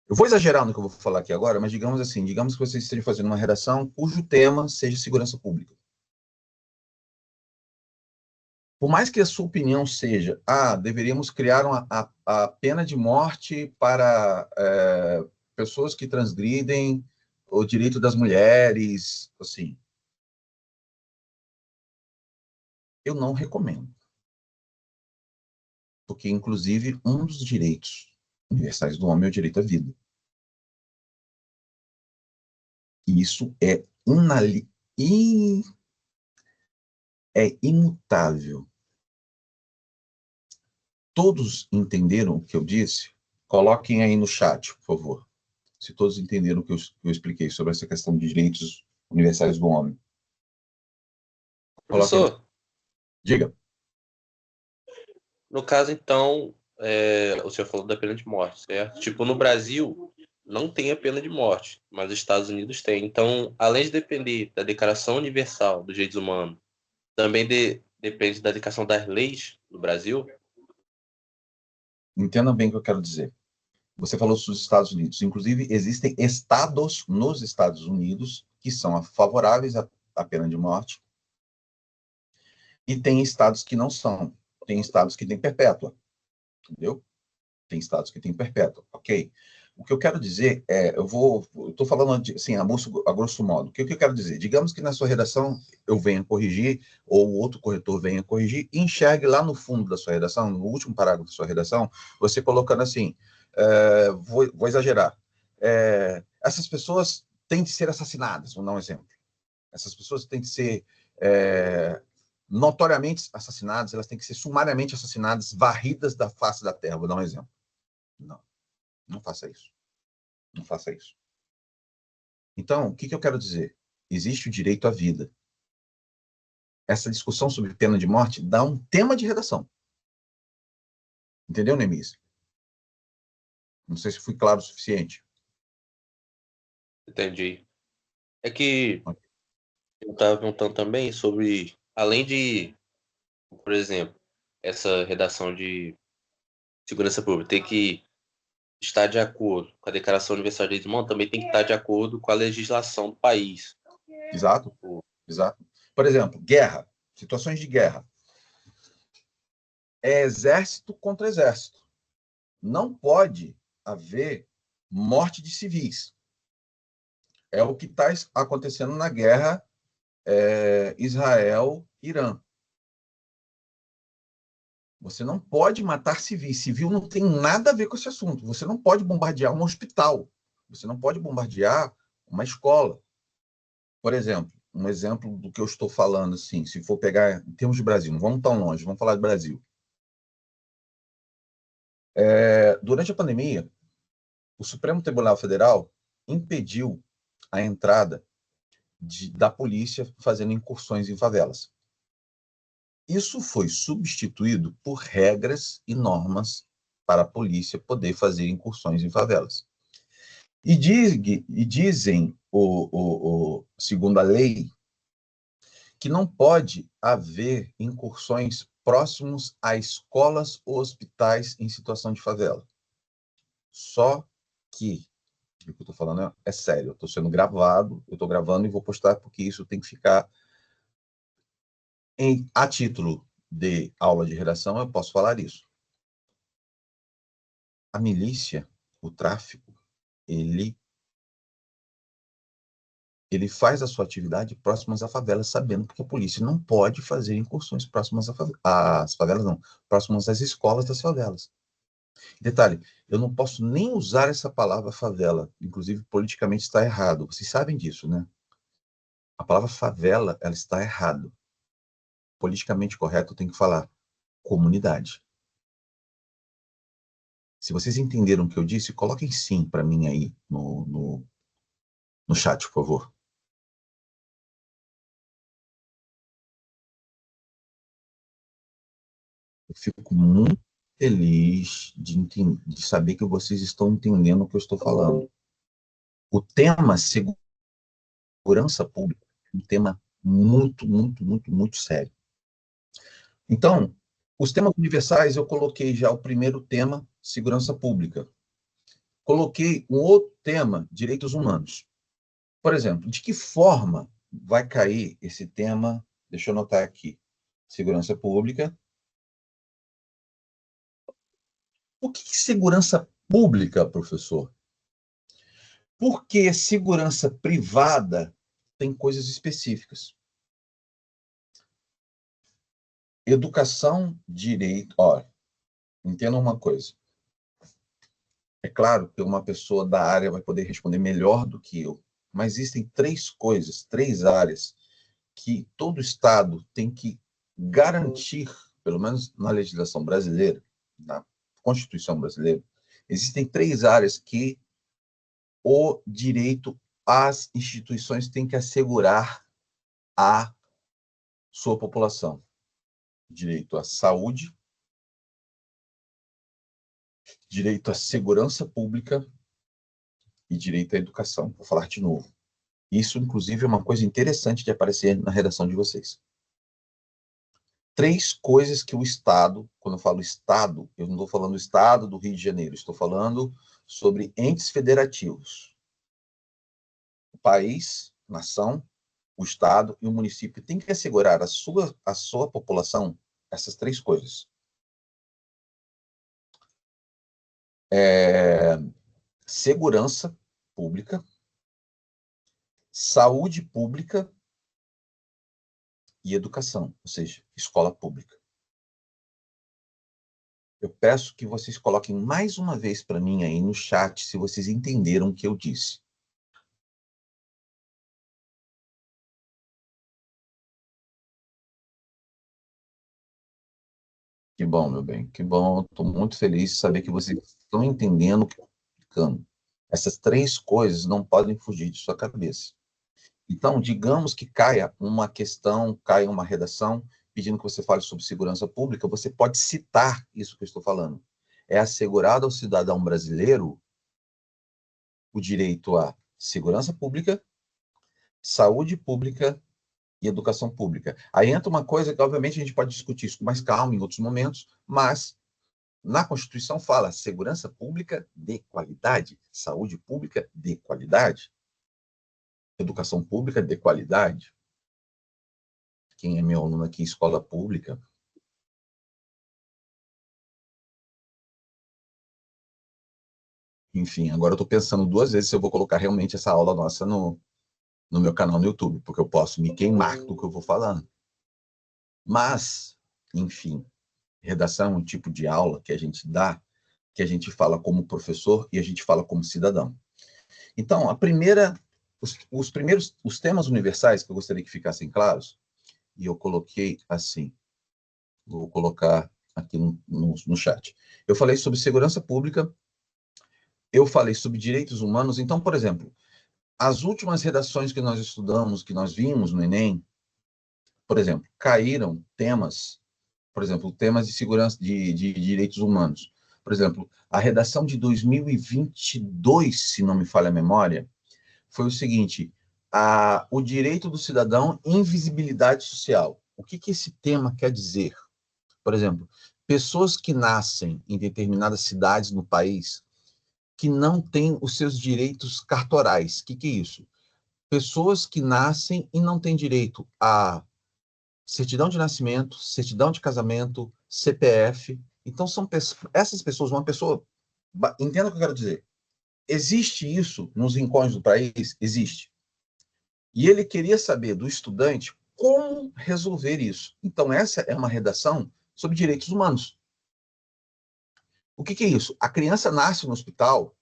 S1: Eu vou exagerar no que eu vou falar aqui agora, mas digamos assim, digamos que vocês estejam fazendo uma redação cujo tema seja segurança pública. Por mais que a sua opinião seja, deveríamos criar a pena de morte para pessoas que transgridem o direito das mulheres, assim, eu não recomendo. Porque, inclusive, um dos direitos universais do homem é o direito à vida. E isso é imutável. Todos entenderam o que eu disse? Coloquem aí no chat, por favor. Se todos entenderam o que eu expliquei sobre essa questão de direitos universais do homem.
S3: Professor,
S1: diga.
S3: No caso, então, o senhor falou da pena de morte, certo? Tipo, no Brasil, não tem a pena de morte, mas os Estados Unidos tem. Então, além de depender da Declaração Universal dos Direitos Humanos, também depende da aplicação das leis do Brasil?
S1: Entenda bem o que eu quero dizer. Você falou dos Estados Unidos. Inclusive, existem estados nos Estados Unidos que são favoráveis à pena de morte e tem estados que não são. Tem estados que têm perpétua. Entendeu? Tem estados que têm perpétua. Ok. O que eu quero dizer eu estou falando assim, a grosso modo. O que eu quero dizer? Digamos que na sua redação eu venha corrigir, ou outro corretor venha corrigir, e enxergue lá no fundo da sua redação, no último parágrafo da sua redação, você colocando assim, vou exagerar, essas pessoas têm de ser assassinadas, vou dar um exemplo. Essas pessoas têm de ser notoriamente assassinadas, elas têm que ser sumariamente assassinadas, varridas da face da terra, vou dar um exemplo. Não faça isso. Não faça isso. Então, o que eu quero dizer? Existe o direito à vida. Essa discussão sobre pena de morte dá um tema de redação. Entendeu, Neemias? Não sei se fui claro o suficiente.
S3: Entendi. É que eu estava perguntando também sobre, além de, por exemplo, essa redação de segurança pública, ter que estar de acordo com a Declaração Universal de Direitos Humanos, também tem que estar de acordo com a legislação do país.
S1: Exato. Exato. Por exemplo, guerra, situações de guerra. É exército contra exército. Não pode haver morte de civis. É o que está acontecendo na guerra Israel-Irã. Você não pode matar civis. Civil não tem nada a ver com esse assunto. Você não pode bombardear um hospital. Você não pode bombardear uma escola. Por exemplo, um exemplo do que eu estou falando, assim, se for pegar em termos de Brasil, não vamos tão longe, vamos falar de Brasil. Durante a pandemia, o Supremo Tribunal Federal impediu a entrada da polícia fazendo incursões em favelas. Isso foi substituído por regras e normas para a polícia poder fazer incursões em favelas. E dizem, segundo a lei, que não pode haver incursões próximos a escolas ou hospitais em situação de favela. Só que, o que eu estou falando é sério, eu estou sendo gravado, eu estou gravando e vou postar porque isso tem que ficar a título de aula de redação, eu posso falar isso. a milícia, o tráfico, ele faz a sua atividade próximas à favela, sabendo que a polícia não pode fazer incursões próximas às favelas, não, próximas às escolas das favelas. Detalhe, eu não posso nem usar essa palavra favela, inclusive politicamente está errado. Vocês sabem disso, né? A palavra favela, ela está errada. Politicamente correto, eu tenho que falar comunidade. Se vocês entenderam o que eu disse, coloquem sim para mim aí no chat, por favor. Eu fico muito feliz de saber que vocês estão entendendo o que eu estou falando. O tema segurança pública é um tema muito, muito, muito, muito sério. Então, os temas universais, eu coloquei já o primeiro tema, segurança pública. Coloquei um outro tema, direitos humanos. Por exemplo, de que forma vai cair esse tema? Deixa eu anotar aqui. Segurança pública. O que é segurança pública, professor? Porque segurança privada tem coisas específicas. Educação, direito. Olha, entenda uma coisa. É claro que uma pessoa da área vai poder responder melhor do que eu, mas existem três coisas, três áreas que todo Estado tem que garantir, pelo menos na legislação brasileira, na Constituição brasileira, existem três áreas que o direito às instituições tem que assegurar à sua população. Direito à saúde, direito à segurança pública e direito à educação. Vou falar de novo. Isso, inclusive, é uma coisa interessante de aparecer na redação de vocês. Três coisas que o Estado, quando eu falo Estado, eu não estou falando do Estado do Rio de Janeiro, estou falando sobre entes federativos. O país, nação, o Estado e o município têm que assegurar à sua população essas três coisas. Segurança pública, saúde pública e educação, ou seja, escola pública. Eu peço que vocês coloquem mais uma vez para mim aí no chat, se vocês entenderam o que eu disse. Que bom, meu bem, que bom. Estou muito feliz de saber que vocês estão entendendo o que eu estou explicando. Essas três coisas não podem fugir de sua cabeça. Então, digamos que caia uma questão, caia uma redação, pedindo que você fale sobre segurança pública, você pode citar isso que eu estou falando. É assegurado ao cidadão brasileiro o direito à segurança pública, saúde pública e educação pública. Aí entra uma coisa que, obviamente, a gente pode discutir isso com mais calma em outros momentos, mas na Constituição fala segurança pública de qualidade, saúde pública de qualidade, educação pública de qualidade. Quem é meu aluno aqui, escola pública? Enfim, agora eu estou pensando duas vezes se eu vou colocar realmente essa aula nossa no meu canal no YouTube, porque eu posso me queimar do que eu vou falando. Mas, enfim, redação é um tipo de aula que a gente dá, que a gente fala como professor e a gente fala como cidadão. Então, os temas universais que eu gostaria que ficassem claros, e eu coloquei assim, vou colocar aqui no chat. Eu falei sobre segurança pública, eu falei sobre direitos humanos. Então, por exemplo, as últimas redações que nós estudamos, que nós vimos no Enem, por exemplo, caíram temas, por exemplo, temas de segurança, de direitos humanos. Por exemplo, a redação de 2022, se não me falha a memória, foi o seguinte: o direito do cidadão e invisibilidade social. O que esse tema quer dizer? Por exemplo, pessoas que nascem em determinadas cidades no país que não têm os seus direitos cartorais. O que é isso? Pessoas que nascem e não têm direito a certidão de nascimento, certidão de casamento, CPF. Então, são essas pessoas, uma pessoa Entenda o que eu quero dizer. Existe isso nos rincões do país? Existe. E ele queria saber do estudante como resolver isso. Então, essa é uma redação sobre direitos humanos. O que é isso? A criança nasce no hospital,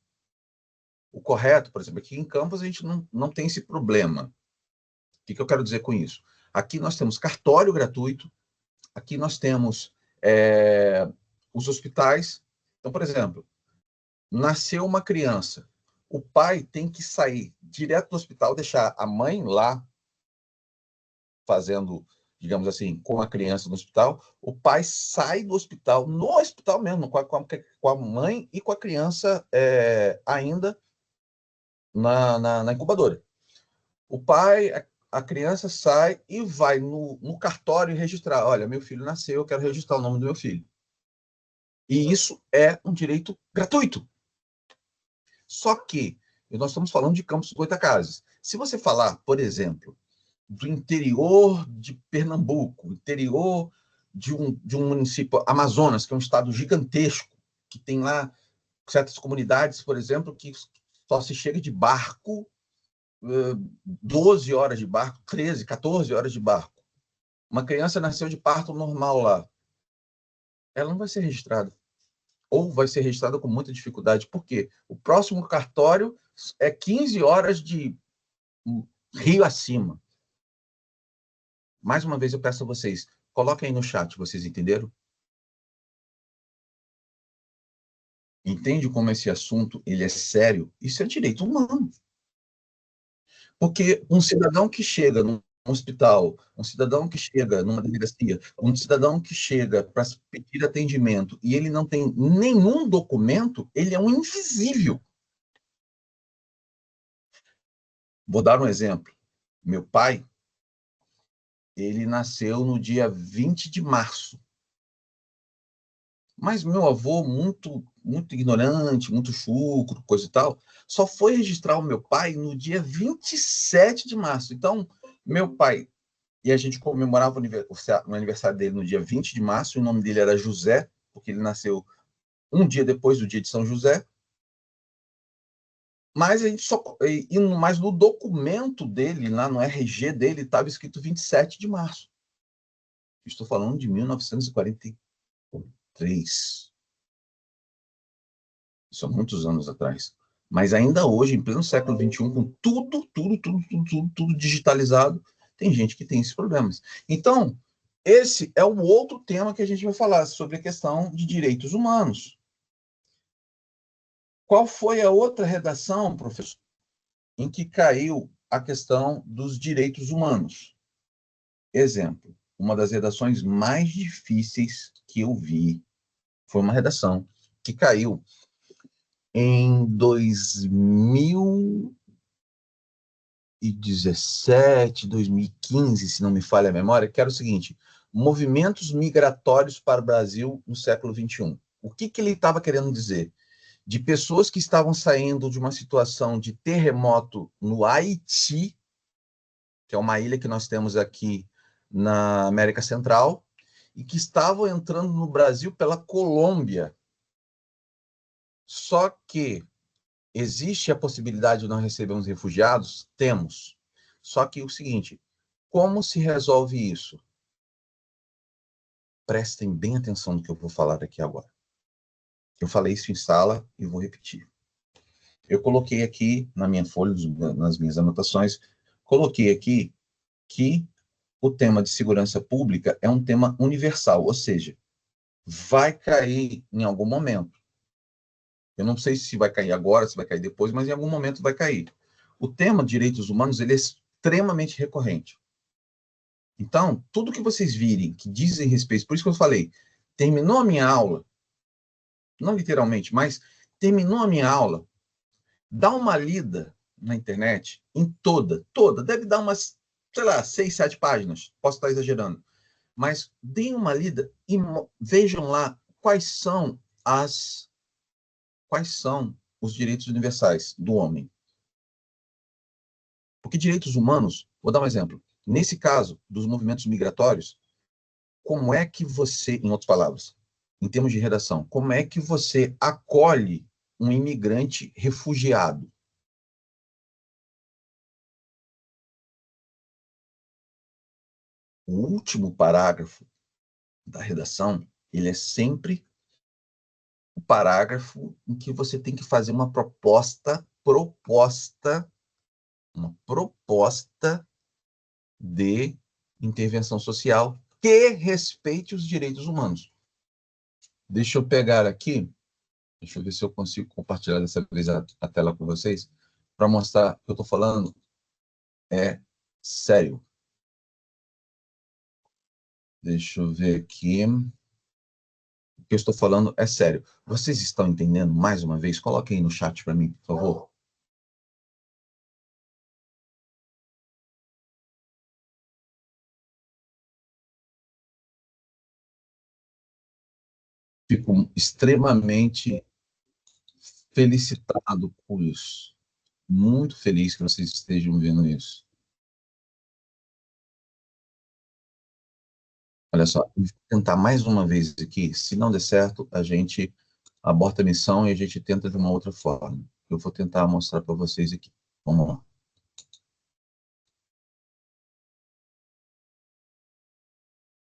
S1: o correto, por exemplo, aqui em Campos a gente não tem esse problema. O que eu quero dizer com isso? Aqui nós temos cartório gratuito, aqui nós temos os hospitais. Então, por exemplo, nasceu uma criança, o pai tem que sair direto do hospital, deixar a mãe lá fazendo, digamos assim, com a criança no hospital, o pai sai do hospital, no hospital mesmo, com a mãe e com a criança ainda na incubadora. O pai, a criança sai e vai no cartório registrar. Olha, meu filho nasceu, eu quero registrar o nome do meu filho. E isso é um direito gratuito. Só que nós estamos falando de Campos dos Goytacazes. Se você falar, por exemplo, do interior de Pernambuco, interior de um município, Amazonas, que é um estado gigantesco, que tem lá certas comunidades, por exemplo, que só se chega de barco, 12 horas de barco, 13, 14 horas de barco. Uma criança nasceu de parto normal lá. Ela não vai ser registrada. Ou vai ser registrada com muita dificuldade. Por quê? O próximo cartório é 15 horas de rio acima. Mais uma vez eu peço a vocês, coloquem aí no chat, vocês entenderam? Entende como esse assunto ele é sério? Isso é direito humano. Porque um cidadão que chega num hospital, um cidadão que chega numa delegacia, um cidadão que chega para pedir atendimento e ele não tem nenhum documento, ele é um invisível. Vou dar um exemplo. Meu pai, ele nasceu no dia 20 de março. Mas meu avô, muito ignorante, muito chucro, coisa e tal, só foi registrar o meu pai no dia 27 de março. Então, meu pai, e a gente comemorava o aniversário dele no dia 20 de março, o nome dele era José, porque ele nasceu um dia depois do dia de São José. Mas a gente mas no documento dele, lá no RG dele, estava escrito 27 de março. Estou falando de 1943. Isso há muitos anos atrás. Mas ainda hoje, em pleno século XXI, com tudo digitalizado, tem gente que tem esses problemas. Então, esse é o outro tema que a gente vai falar, sobre a questão de direitos humanos. Qual foi a outra redação, professor, em que caiu a questão dos direitos humanos? Exemplo, uma das redações mais difíceis que eu vi foi uma redação que caiu em 2017, 2015, se não me falha a memória, que era o seguinte: movimentos migratórios para o Brasil no século XXI. O que ele estava querendo dizer? De pessoas que estavam saindo de uma situação de terremoto no Haiti, que é uma ilha que nós temos aqui na América Central, e que estavam entrando no Brasil pela Colômbia. Só que existe a possibilidade de nós recebermos refugiados? Temos. Só que o seguinte, como se resolve isso? Prestem bem atenção no que eu vou falar aqui agora. Eu falei isso em sala e vou repetir. Eu coloquei aqui na minha folha, nas minhas anotações, coloquei aqui que o tema de segurança pública é um tema universal, ou seja, vai cair em algum momento. Eu não sei se vai cair agora, se vai cair depois, mas em algum momento vai cair. O tema de direitos humanos ele é extremamente recorrente. Então, tudo que vocês virem que dizem respeito, por isso que eu falei, terminou a minha aula, não literalmente, mas terminou a minha aula, dá uma lida na internet, em toda, deve dar umas, sei lá, 6, 7 páginas, posso estar exagerando, mas deem uma lida e vejam lá quais são os direitos universais do homem. Porque direitos humanos, vou dar um exemplo, nesse caso dos movimentos migratórios, como é que você, em outras palavras, em termos de redação, como é que você acolhe um imigrante refugiado. O último parágrafo da redação, ele é sempre o parágrafo em que você tem que fazer uma proposta de intervenção social que respeite os direitos humanos. Deixa eu pegar aqui, deixa eu ver se eu consigo compartilhar dessa vez a tela com vocês, para mostrar que eu estou falando é sério. Deixa eu ver aqui. O que eu estou falando é sério. Vocês estão entendendo mais uma vez? Coloquem aí no chat para mim, por favor. Fico extremamente felicitado por isso. Muito feliz que vocês estejam vendo isso. Olha só, eu vou tentar mais uma vez aqui. Se não der certo, a gente aborta a missão e a gente tenta de uma outra forma. Eu vou tentar mostrar para vocês aqui. Vamos lá.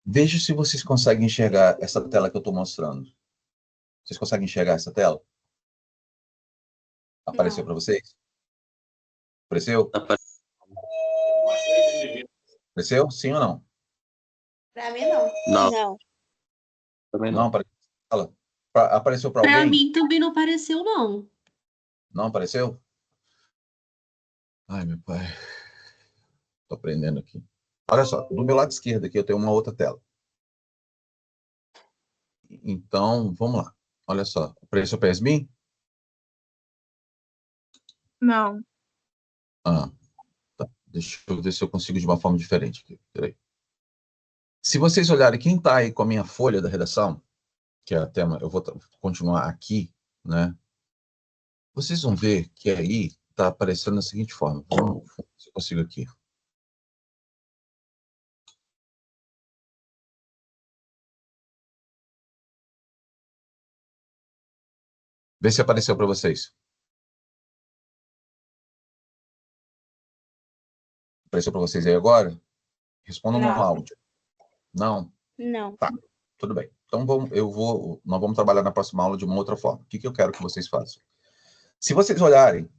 S1: Veja se vocês conseguem enxergar essa tela que eu estou mostrando. Vocês conseguem enxergar essa tela? Apareceu para vocês? Apareceu? Apareceu? Sim ou não?
S2: Pra mim, não.
S3: Não,
S4: Não.
S3: também
S1: Não
S3: não.
S1: apareceu. Apareceu para
S7: Pra
S1: alguém?
S7: mim também não apareceu, não.
S1: Não apareceu? Ai, meu pai. Estou aprendendo aqui. Olha só, do meu lado esquerdo aqui eu tenho uma outra tela. Então, vamos lá. Olha só, apareceu para Yasmin?
S6: Não.
S1: Ah, tá. Deixa eu ver se eu consigo de uma forma diferente aqui. Peraí. Se vocês olharem, quem está aí com a minha folha da redação, que é a tema, eu vou continuar aqui, né? Vocês vão ver que aí está aparecendo da seguinte forma. Vamos ver se eu consigo aqui. Vê se apareceu para vocês. Apareceu para vocês aí agora? Respondam no
S2: Não.
S1: áudio. Não?
S4: Não.
S1: Tá, tudo bem. Então, nós vamos trabalhar na próxima aula de uma outra forma. O que eu quero que vocês façam? Se vocês olharem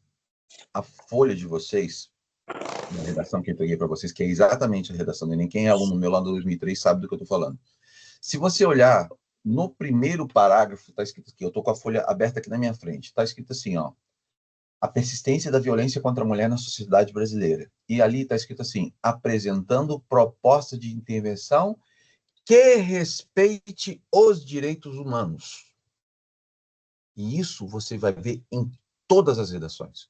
S1: a folha de vocês, na redação que eu entreguei para vocês, que é exatamente a redação do Enem, quem é aluno meu lá do 2003 sabe do que eu estou falando. Se você olhar no primeiro parágrafo, está escrito aqui, eu estou com a folha aberta aqui na minha frente, está escrito assim, ó, a persistência da violência contra a mulher na sociedade brasileira. E ali está escrito assim, apresentando proposta de intervenção que respeite os direitos humanos. E isso você vai ver em todas as redações.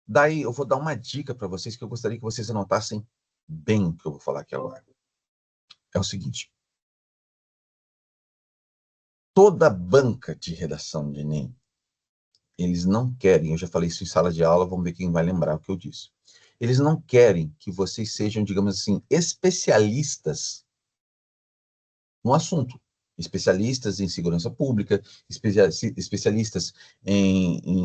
S1: Daí eu vou dar uma dica para vocês que eu gostaria que vocês anotassem bem o que eu vou falar aqui agora. É o seguinte. Toda banca de redação de Enem, eles não querem, eu já falei isso em sala de aula, vamos ver quem vai lembrar o que eu disse. Eles não querem que vocês sejam, digamos assim, especialistas no assunto. Especialistas em segurança pública, especialistas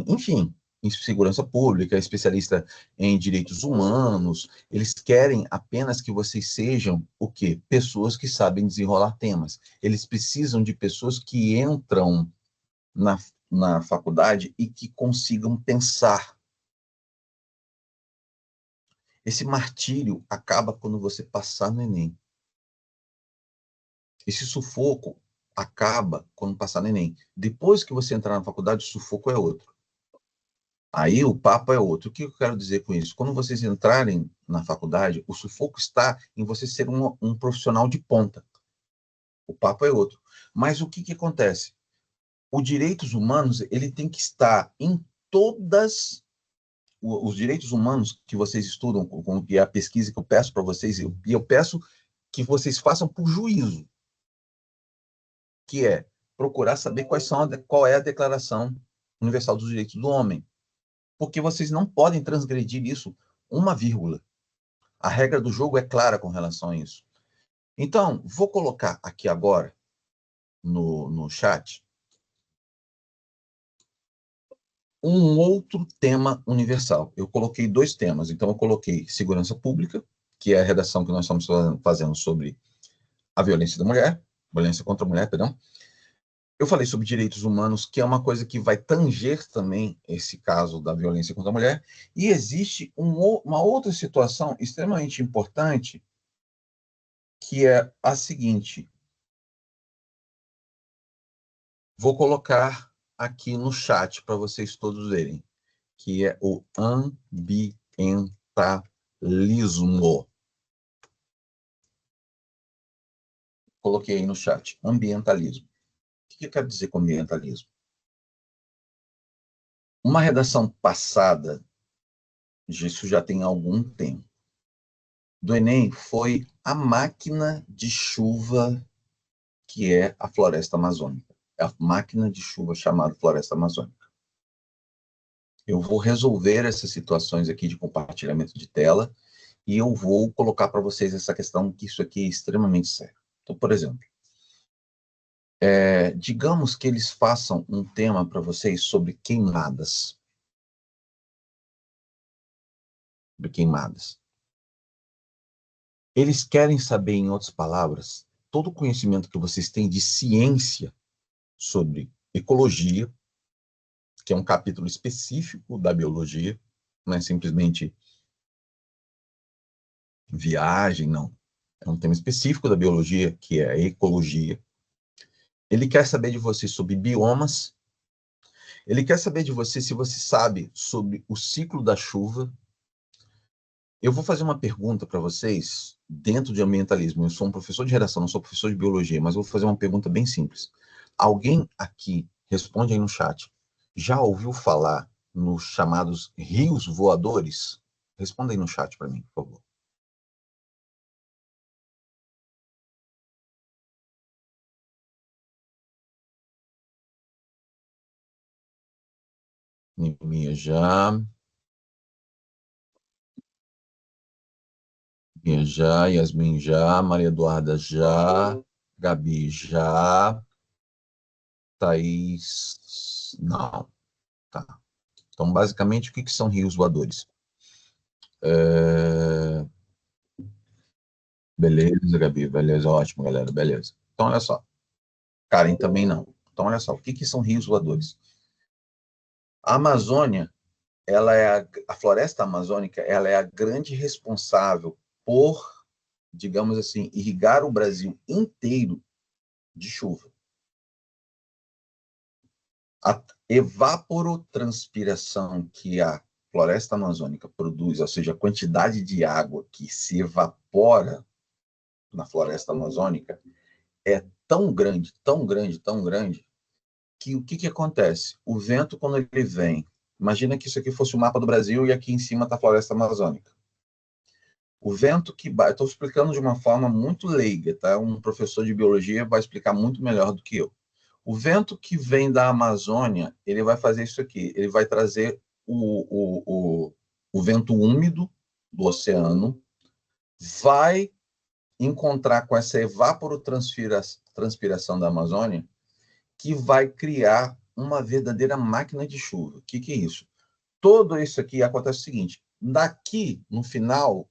S1: enfim, em segurança pública, especialista em direitos humanos. Eles querem apenas que vocês sejam o quê? Pessoas que sabem desenrolar temas. Eles precisam de pessoas que entram na faculdade e que consigam pensar. Esse martírio acaba quando você passar no Enem. Esse sufoco acaba quando passar no Enem. Depois que você entrar na faculdade, o sufoco é outro. Aí o papo é outro. O que eu quero dizer com isso? Quando vocês entrarem na faculdade, o sufoco está em você ser um profissional de ponta. O papo é outro. Mas o que acontece? Os direitos humanos, ele tem que estar em todas os direitos humanos que vocês estudam, que é a pesquisa que eu peço para vocês, e eu peço que vocês façam por juízo, que é procurar saber qual é a Declaração Universal dos Direitos do Homem, porque vocês não podem transgredir isso uma vírgula. A regra do jogo é clara com relação a isso. Então, vou colocar aqui agora no chat um outro tema universal. Eu coloquei 2 temas. Então, eu coloquei segurança pública, que é a redação que nós estamos fazendo sobre a violência contra a mulher, perdão. Eu falei sobre direitos humanos, que é uma coisa que vai tanger também esse caso da violência contra a mulher. E existe uma outra situação extremamente importante, que é a seguinte. Vou colocar aqui no chat para vocês todos verem, que é o ambientalismo. Coloquei aí no chat, ambientalismo. O que eu quero dizer com ambientalismo? Uma redação passada, isso já tem algum tempo, do Enem foi a máquina de chuva que é a floresta amazônica. É a máquina de chuva chamada floresta amazônica. Eu vou resolver essas situações aqui de compartilhamento de tela e eu vou colocar para vocês essa questão, que isso aqui é extremamente sério. Então, por exemplo, digamos que eles façam um tema para vocês sobre queimadas. Sobre queimadas. Eles querem saber, em outras palavras, todo o conhecimento que vocês têm de ciência sobre ecologia, que é um capítulo específico da biologia, não é simplesmente viagem, não. É um tema específico da biologia, que é a ecologia. Ele quer saber de você sobre biomas. Ele quer saber de você se você sabe sobre o ciclo da chuva. Eu vou fazer uma pergunta para vocês dentro de ambientalismo. Eu sou um professor de redação, não sou professor de biologia, mas eu vou fazer uma pergunta bem simples. Alguém aqui, responde aí no chat, já ouviu falar nos chamados rios voadores? Responda aí no chat para mim, por favor. Mia já. Mia já, Yasmin já, Maria Eduarda já, Gabi já, Thaís, não. Tá. Então, basicamente, o que são rios voadores? Beleza, Gabi, beleza, ótimo, galera, beleza. Então, olha só. Karen também não. Então, olha só, o que são rios voadores? A Amazônia, ela é a floresta amazônica, ela é a grande responsável por, digamos assim, irrigar o Brasil inteiro de chuva. A evaporotranspiração que a floresta amazônica produz, ou seja, a quantidade de água que se evapora na floresta amazônica, é tão grande, tão grande, tão grande, que o que acontece? O vento, quando ele vem, imagina que isso aqui fosse o mapa do Brasil e aqui em cima está a floresta amazônica. O vento que bate, estou explicando de uma forma muito leiga, tá? Um professor de biologia vai explicar muito melhor do que eu. O vento que vem da Amazônia, ele vai fazer isso aqui, ele vai trazer o vento úmido do oceano, vai encontrar com essa evaporotranspiração da Amazônia, que vai criar uma verdadeira máquina de chuva. O que é isso? Tudo isso aqui acontece o seguinte, daqui, no final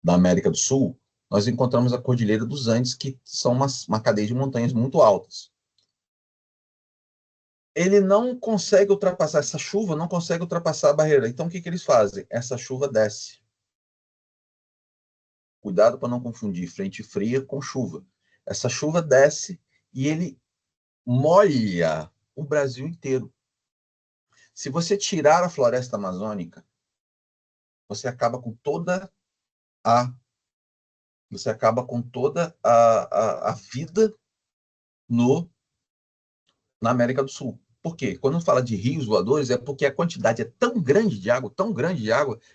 S1: da América do Sul, nós encontramos a Cordilheira dos Andes, que são uma cadeia de montanhas muito altas. Ele não consegue ultrapassar, essa chuva não consegue ultrapassar a barreira. Então, o que eles fazem? Essa chuva desce. Cuidado para não confundir frente fria com chuva. Essa chuva desce e ele molha o Brasil inteiro. Se você tirar a floresta amazônica, você acaba com toda a vida na América do Sul. Por quê? Quando fala de rios voadores, é porque a quantidade é tão grande de água,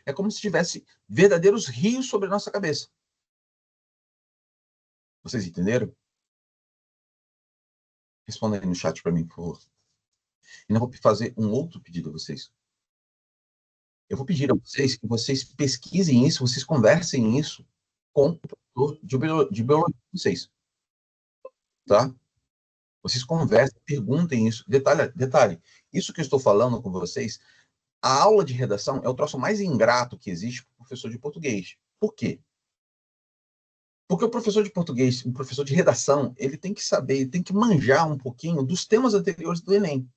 S1: é como se tivesse verdadeiros rios sobre a nossa cabeça. Vocês entenderam? Responda aí no chat para mim, por favor. E eu vou fazer um outro pedido a vocês. Eu vou pedir a vocês que vocês pesquisem isso, vocês conversem isso com o professor de biologia de vocês. Tá? Vocês conversem, perguntem isso. Detalhe, isso que eu estou falando com vocês, a aula de redação é o troço mais ingrato que existe para o professor de português. Por quê? Porque o professor de português, o professor de redação, ele tem que saber, ele tem que manjar um pouquinho dos temas anteriores do Enem.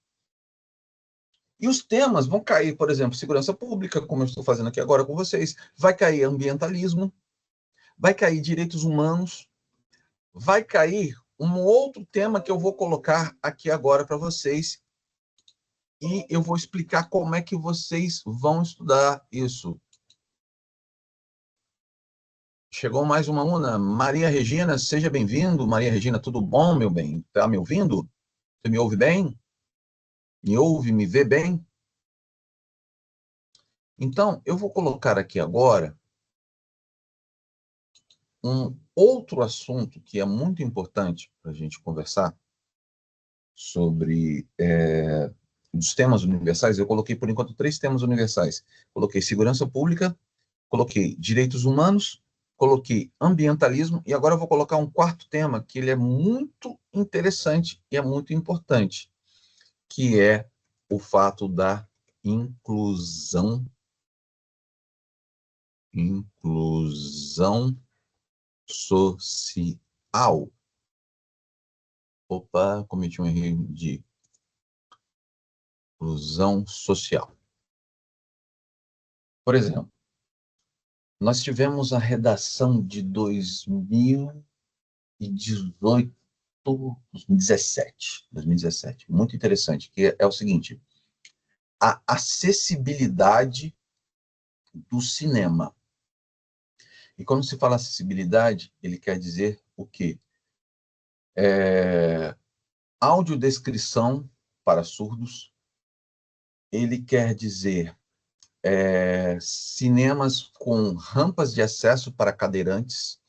S1: E os temas vão cair, por exemplo, segurança pública, como eu estou fazendo aqui agora com vocês, vai cair ambientalismo, vai cair direitos humanos, vai cair um outro tema que eu vou colocar aqui agora para vocês, e eu vou explicar como é que vocês vão estudar isso. Chegou mais uma aluna, Maria Regina, seja bem-vindo. Maria Regina, tudo bom, meu bem? Tá me ouvindo? Você me ouve bem? Me ouve, me vê bem? Então, eu vou colocar aqui agora um outro assunto que é muito importante para a gente conversar sobre os temas universais. Eu coloquei, por enquanto, 3 temas universais. Coloquei segurança pública, coloquei direitos humanos, coloquei ambientalismo, e agora eu vou colocar um 4º tema, que ele é muito interessante e é muito importante, que é o fato da inclusão social. Opa, cometi um erro de inclusão social. Por exemplo, nós tivemos a redação de 2017, muito interessante, que é o seguinte: a acessibilidade do cinema. E quando se fala acessibilidade, ele quer dizer o quê? Audiodescrição para surdos, ele quer dizer cinemas com rampas de acesso para cadeirantes,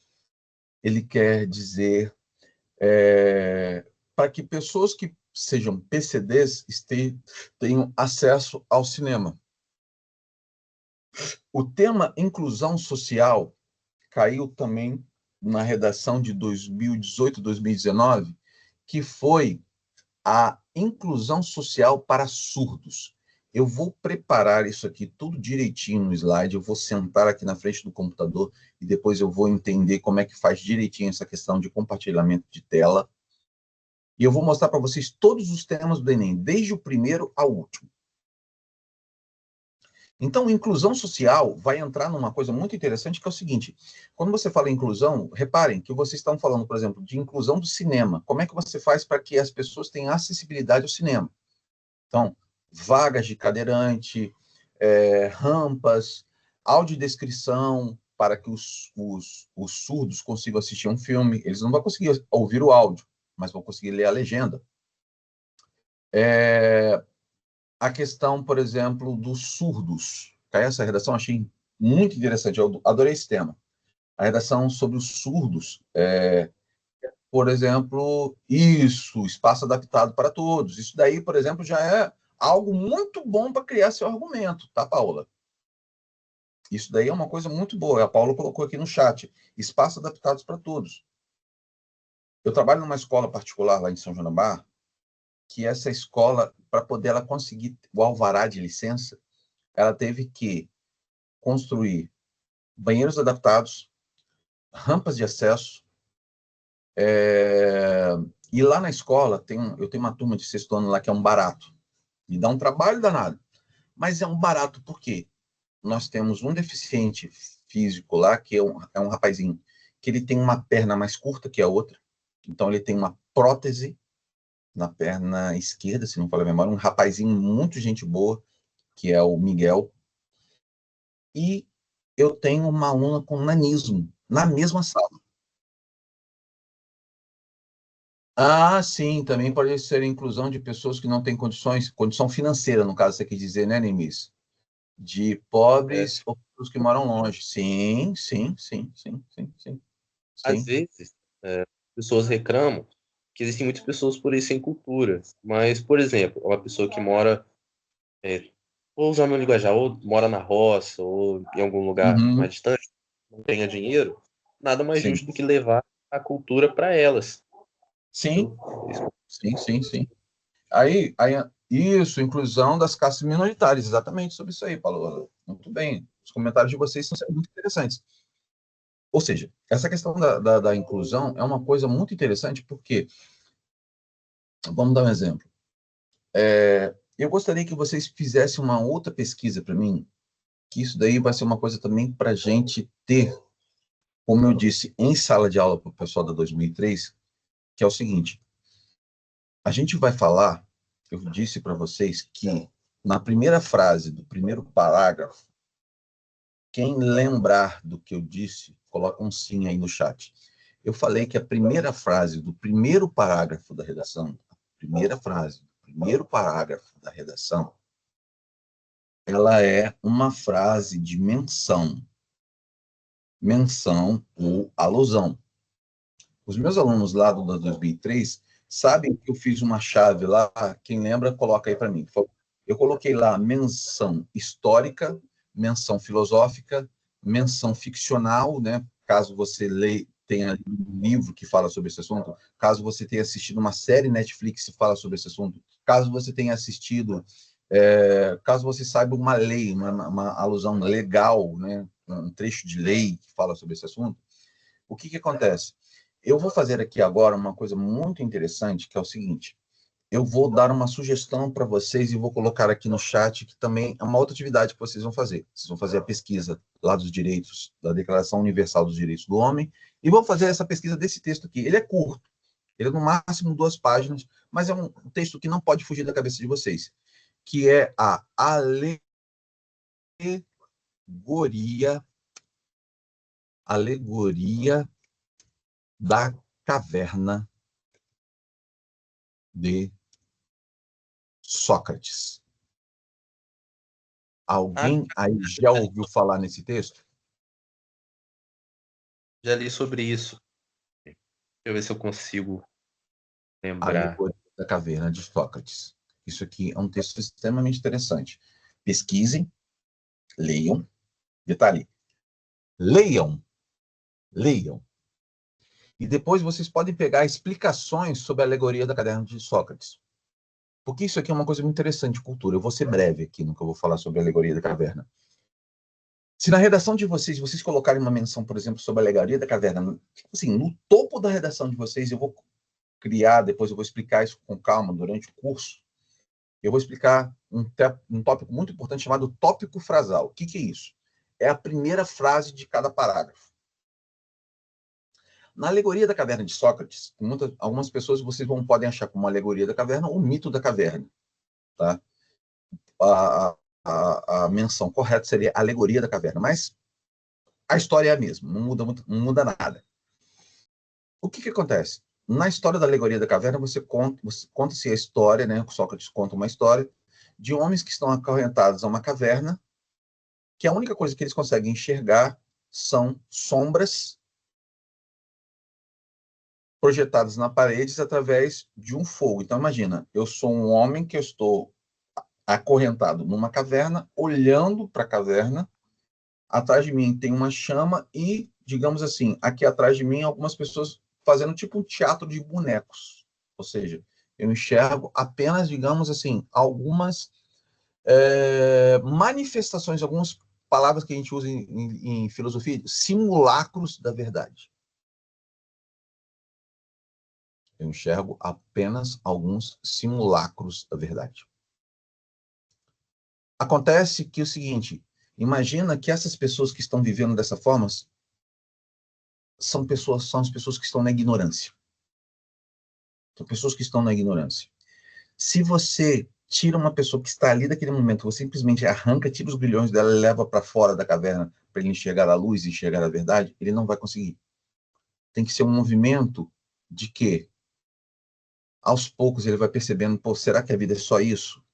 S1: ele quer dizer para que pessoas que sejam PCDs tenham acesso ao cinema. O tema inclusão social caiu também na redação de 2018, 2019, que foi a inclusão social para surdos. Eu vou preparar isso aqui tudo direitinho no slide, eu vou sentar aqui na frente do computador e depois eu vou entender como é que faz direitinho essa questão de compartilhamento de tela. E eu vou mostrar para vocês todos os temas do Enem, desde o primeiro ao último. Então, inclusão social vai entrar numa coisa muito interessante, que é o seguinte: quando você fala em inclusão, reparem que vocês estão falando, por exemplo, de inclusão do cinema. Como é que você faz para que as pessoas tenham acessibilidade ao cinema? Então, vagas de cadeirante, rampas, audiodescrição, para que os surdos consigam assistir um filme. Eles não vão conseguir ouvir o áudio, mas vão conseguir ler a legenda. A questão, por exemplo, dos surdos. Essa redação eu achei muito interessante, eu adorei esse tema. A redação sobre os surdos, por exemplo, espaço adaptado para todos. Isso daí, por exemplo, já é algo muito bom para criar seu argumento, tá, Paula? Isso daí é uma coisa muito boa. A Paula colocou aqui no chat, espaço adaptados para todos. Eu trabalho numa escola particular lá em São João da Barra, que essa escola, para poder ela conseguir o alvará de licença, ela teve que construir banheiros adaptados, rampas de acesso, e lá na escola, eu tenho uma turma de 6º ano lá que é um barato. Me dá um trabalho danado. Mas é um barato por quê? Nós temos um deficiente físico lá, que é um rapazinho, que ele tem uma perna mais curta que a outra, então ele tem uma prótese na perna esquerda, se não falha a memória, um rapazinho muito gente boa, que é o Miguel, e eu tenho uma aluna com nanismo, na mesma sala. Ah, sim, também pode ser a inclusão de pessoas que não têm condição financeira, no caso, você quer dizer, né, Nemis? De pobres ou pessoas que moram longe. Sim.
S3: Às vezes, pessoas reclamam que existem muitas pessoas por isso sem cultura. Mas, por exemplo, uma pessoa que mora, vou usar meu linguajar, ou mora na roça, ou em algum lugar mais distante, não tenha dinheiro, nada mais
S1: Sim.
S3: justo do que levar a cultura para elas.
S1: Sim, sim. Aí, isso, inclusão das classes minoritárias, exatamente sobre isso aí, Paulo. Muito bem. Os comentários de vocês estão sendo muito interessantes. Ou seja, essa questão da inclusão é uma coisa muito interessante, porque, vamos dar um exemplo. Eu gostaria que vocês fizessem uma outra pesquisa para mim, que isso daí vai ser uma coisa também para a gente ter, como eu disse, em sala de aula para o pessoal da 2003, que é o seguinte: a gente vai falar, eu disse para vocês que na primeira frase do primeiro parágrafo, quem lembrar do que eu disse, coloca um sim aí no chat. Eu falei que a primeira frase do primeiro parágrafo da redação, ela é uma frase de menção ou alusão. Os meus alunos lá do 2003 sabem que eu fiz uma chave lá, quem lembra, coloca aí para mim. Eu coloquei lá menção histórica, menção filosófica, menção ficcional, né? Caso você tenha um livro que fala sobre esse assunto, caso você tenha assistido uma série Netflix que fala sobre esse assunto, caso você tenha assistido, caso você saiba uma lei, uma alusão legal, né? Um trecho de lei que fala sobre esse assunto, o que acontece? Eu vou fazer aqui agora uma coisa muito interessante, que é o seguinte: eu vou dar uma sugestão para vocês e vou colocar aqui no chat, que também é uma outra atividade que vocês vão fazer. Vocês vão fazer a pesquisa lá dos direitos, da Declaração Universal dos Direitos do Homem, e vão fazer essa pesquisa desse texto aqui. Ele é curto, ele é no máximo 2 páginas, mas é um texto que não pode fugir da cabeça de vocês, que é a alegoria da caverna de Sócrates. Alguém aí já ouviu falar nesse texto?
S3: Já li sobre isso. Deixa eu ver se eu consigo lembrar.
S1: Alegoria da caverna de Sócrates. Isso aqui é um texto extremamente interessante. Pesquisem, leiam. Detalhe, leiam. E depois vocês podem pegar explicações sobre a alegoria da caverna de Sócrates. Porque isso aqui é uma coisa muito interessante de cultura. Eu vou ser breve aqui no que eu vou falar sobre a alegoria da caverna. Se na redação de vocês colocarem uma menção, por exemplo, sobre a alegoria da caverna, assim, no topo da redação de vocês, eu vou criar, depois eu vou explicar isso com calma durante o curso, eu vou explicar um tópico muito importante chamado tópico frasal. O que é isso? É a primeira frase de cada parágrafo. Na alegoria da caverna de Sócrates, algumas pessoas podem achar como alegoria da caverna o mito da caverna. Tá? A menção correta seria alegoria da caverna, mas a história é a mesma, não muda nada. O que acontece? Na história da alegoria da caverna, conta-se a história, né? Sócrates conta uma história de homens que estão acorrentados a uma caverna, que a única coisa que eles conseguem enxergar são sombras projetadas na parede através de um fogo. Então, imagina, eu sou um homem que eu estou acorrentado numa caverna, olhando para a caverna, atrás de mim tem uma chama e, digamos assim, aqui atrás de mim algumas pessoas fazendo tipo um teatro de bonecos. Ou seja, eu enxergo apenas, digamos assim, algumas manifestações, algumas palavras que a gente usa em filosofia, simulacros da verdade. Eu enxergo apenas alguns simulacros da verdade. Acontece que é o seguinte: imagina que essas pessoas que estão vivendo dessa forma são as pessoas que estão na ignorância. São pessoas que estão na ignorância. Se você tira uma pessoa que está ali naquele momento, você simplesmente arranca, tira os grilhões dela e leva para fora da caverna para ele enxergar a luz e enxergar a verdade, ele não vai conseguir. Tem que ser um movimento de que, aos poucos, ele vai percebendo, pô, será que a vida é só isso?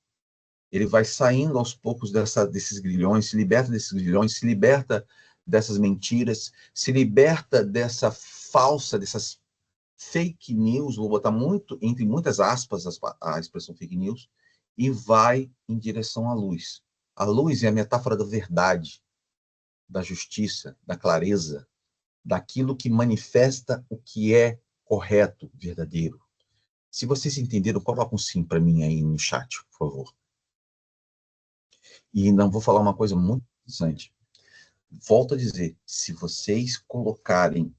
S1: Ele vai saindo aos poucos desses grilhões, se liberta desses grilhões, se liberta dessas mentiras, se liberta dessa falsa, dessas fake news, vou botar entre muitas aspas a expressão fake news, e vai em direção à luz. A luz é a metáfora da verdade, da justiça, da clareza, daquilo que manifesta o que é correto, verdadeiro. Se vocês entenderam, coloca um sim para mim aí no chat, por favor. E não vou falar uma coisa muito interessante. Volto a dizer, se vocês colocarem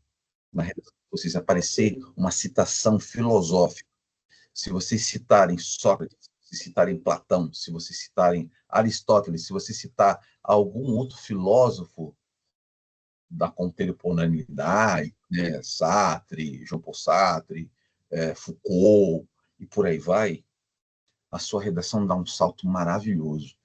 S1: na redação de vocês aparecer uma citação filosófica, se vocês citarem Sócrates, se citarem Platão, se vocês citarem Aristóteles, se você citar algum outro filósofo da contemporaneidade, né, Sartre, Jean Paul Sartre, Foucault, e por aí vai, a sua redação dá um salto maravilhoso.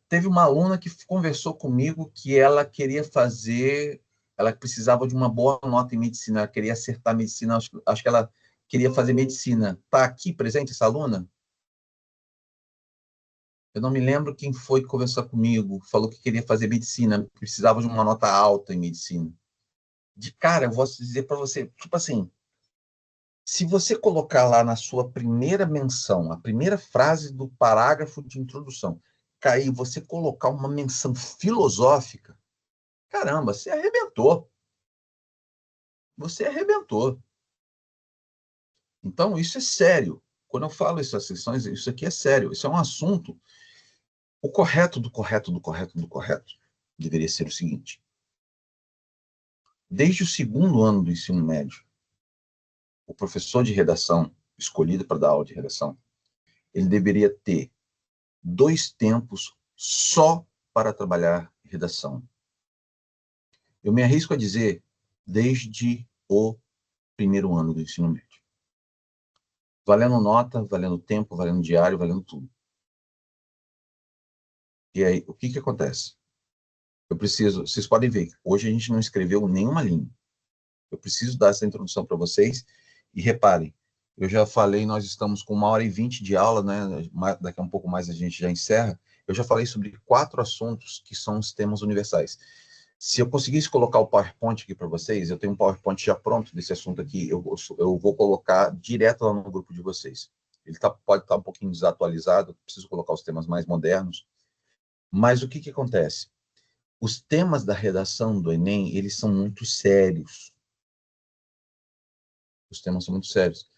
S1: Teve uma aluna que conversou comigo que ela queria fazer, ela precisava de uma boa nota em medicina, ela queria acertar medicina, acho que ela queria fazer medicina. Está aqui presente essa aluna? Eu não me lembro quem foi que conversou comigo, falou que queria fazer medicina, precisava de uma nota alta em medicina. De cara, eu vou dizer para você, tipo assim, se você colocar lá na sua primeira menção, a primeira frase do parágrafo de introdução, cair, você colocar uma menção filosófica, caramba, você arrebentou. Você arrebentou. Então, isso é sério. Quando eu falo essas sessões, isso aqui é sério. Isso é um assunto. O correto do correto do correto do correto deveria ser o seguinte. Desde o segundo ano do ensino médio, o professor de redação, escolhido para dar aula de redação, ele deveria ter 2 tempos só para trabalhar redação. Eu me arrisco a dizer, desde o primeiro ano do ensino médio. Valendo nota, valendo tempo, valendo diário, valendo tudo. E aí, o que acontece? Eu preciso, vocês podem ver, hoje a gente não escreveu nenhuma linha. Eu preciso dar essa introdução para vocês. E reparem, eu já falei, nós estamos com 1h20 de aula, né? Daqui a um pouco mais a gente já encerra. Eu já falei sobre 4 assuntos que são os temas universais. Se eu conseguisse colocar o PowerPoint aqui para vocês, eu tenho um PowerPoint já pronto desse assunto aqui, eu vou colocar direto lá no grupo de vocês. Ele pode estar um pouquinho desatualizado, preciso colocar os temas mais modernos. Mas o que acontece? Os temas da redação do Enem, eles são muito sérios. Os temas são muito sérios.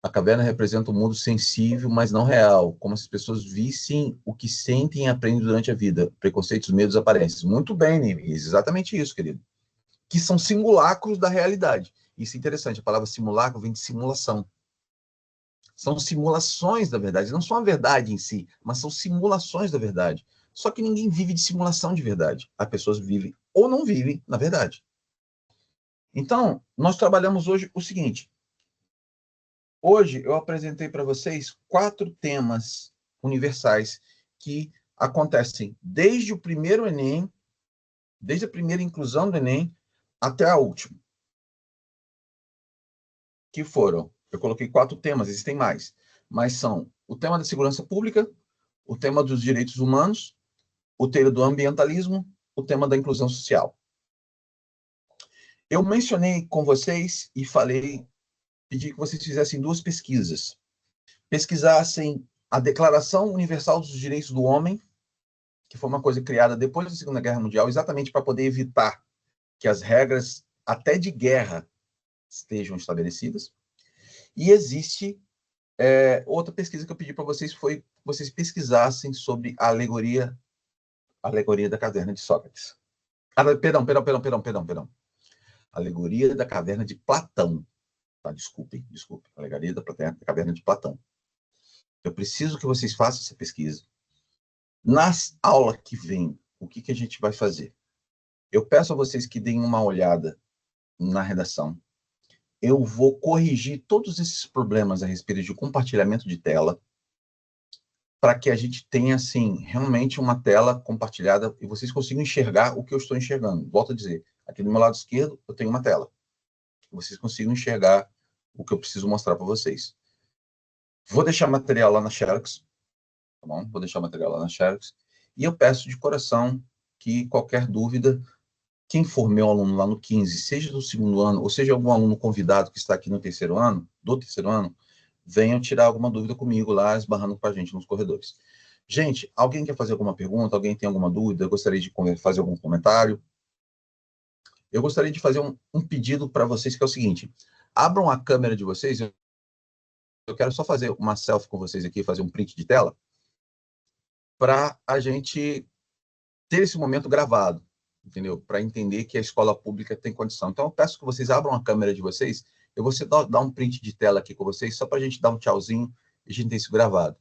S1: A caverna representa um mundo sensível, mas não real, como se as pessoas vissem o que sentem e aprendem durante a vida. Preconceitos, medos, aparências. Muito bem, Nemes, exatamente isso, querido. Que são simulacros da realidade. Isso é interessante, a palavra simulacro vem de simulação. São simulações da verdade, não são a verdade em si, mas são simulações da verdade. Só que ninguém vive de simulação de verdade. As pessoas vivem ou não vivem na verdade. Então, nós trabalhamos hoje o seguinte. Hoje eu apresentei para vocês 4 temas universais que acontecem desde o primeiro Enem, desde a primeira inclusão do Enem, até a última. Que foram, eu coloquei 4 temas, existem mais, mas são o tema da segurança pública, o tema dos direitos humanos, o tema do ambientalismo, o tema da inclusão social. Eu mencionei com vocês e pedi que vocês fizessem 2 pesquisas. Pesquisassem a Declaração Universal dos Direitos do Homem, que foi uma coisa criada depois da Segunda Guerra Mundial, exatamente para poder evitar que as regras, até de guerra, estejam estabelecidas. E existe outra pesquisa que eu pedi para vocês, foi que vocês pesquisassem sobre a alegoria da caverna de Sócrates. Perdão. Alegoria da caverna de Platão. Tá, desculpe. Alegoria da caverna de Platão. Eu preciso que vocês façam essa pesquisa. Nas aulas que vem, o que a gente vai fazer? Eu peço a vocês que deem uma olhada na redação. Eu vou corrigir todos esses problemas a respeito de compartilhamento de tela, para que a gente tenha, assim, realmente uma tela compartilhada e vocês consigam enxergar o que eu estou enxergando. Volto a dizer, aqui do meu lado esquerdo eu tenho uma tela. Vocês consigam enxergar o que eu preciso mostrar para vocês. Vou deixar material lá na Xerox, tá bom? Vou deixar material lá na Xerox. E eu peço de coração que qualquer dúvida, quem for meu aluno lá no 15, seja do segundo ano, ou seja algum aluno convidado que está aqui no terceiro ano, venham tirar alguma dúvida comigo lá, esbarrando com a gente nos corredores. Gente, alguém quer fazer alguma pergunta? Alguém tem alguma dúvida? Eu gostaria de fazer algum comentário? Eu gostaria de fazer um pedido para vocês, que é o seguinte. Abram a câmera de vocês. Eu eu quero só fazer uma selfie com vocês aqui, fazer um print de tela, para a gente ter esse momento gravado, entendeu? Para entender que a escola pública tem condição. Então, eu peço que vocês abram a câmera de vocês. Eu vou dar um print de tela aqui com vocês, só para a gente dar um tchauzinho e a gente ter isso gravado.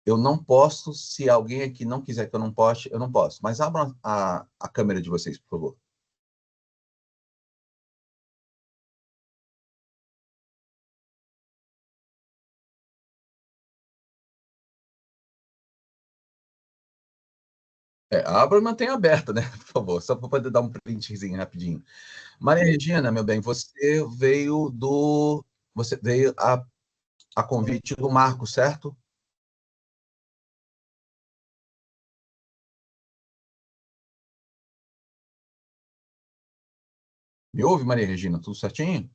S1: Eu não posto, se alguém aqui não quiser que eu não poste, eu não posso. Mas abram a câmera de vocês, por favor. Abra e mantenha aberta, né? Por favor, só para poder dar um printzinho rapidinho. Maria Regina, meu bem, você veio a convite do Marco, certo? Me ouve, Maria Regina? Tudo certinho?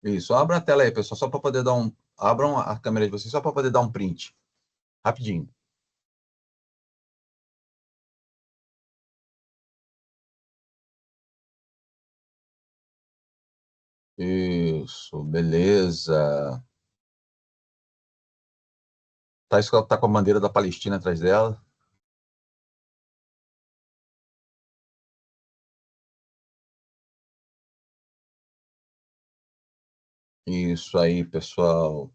S1: Isso, abra a tela aí, pessoal, só para poder dar um... Abram a câmera de vocês só para poder dar um print. Rapidinho. Isso, beleza. Tá com a bandeira da Palestina atrás dela. Isso aí, pessoal.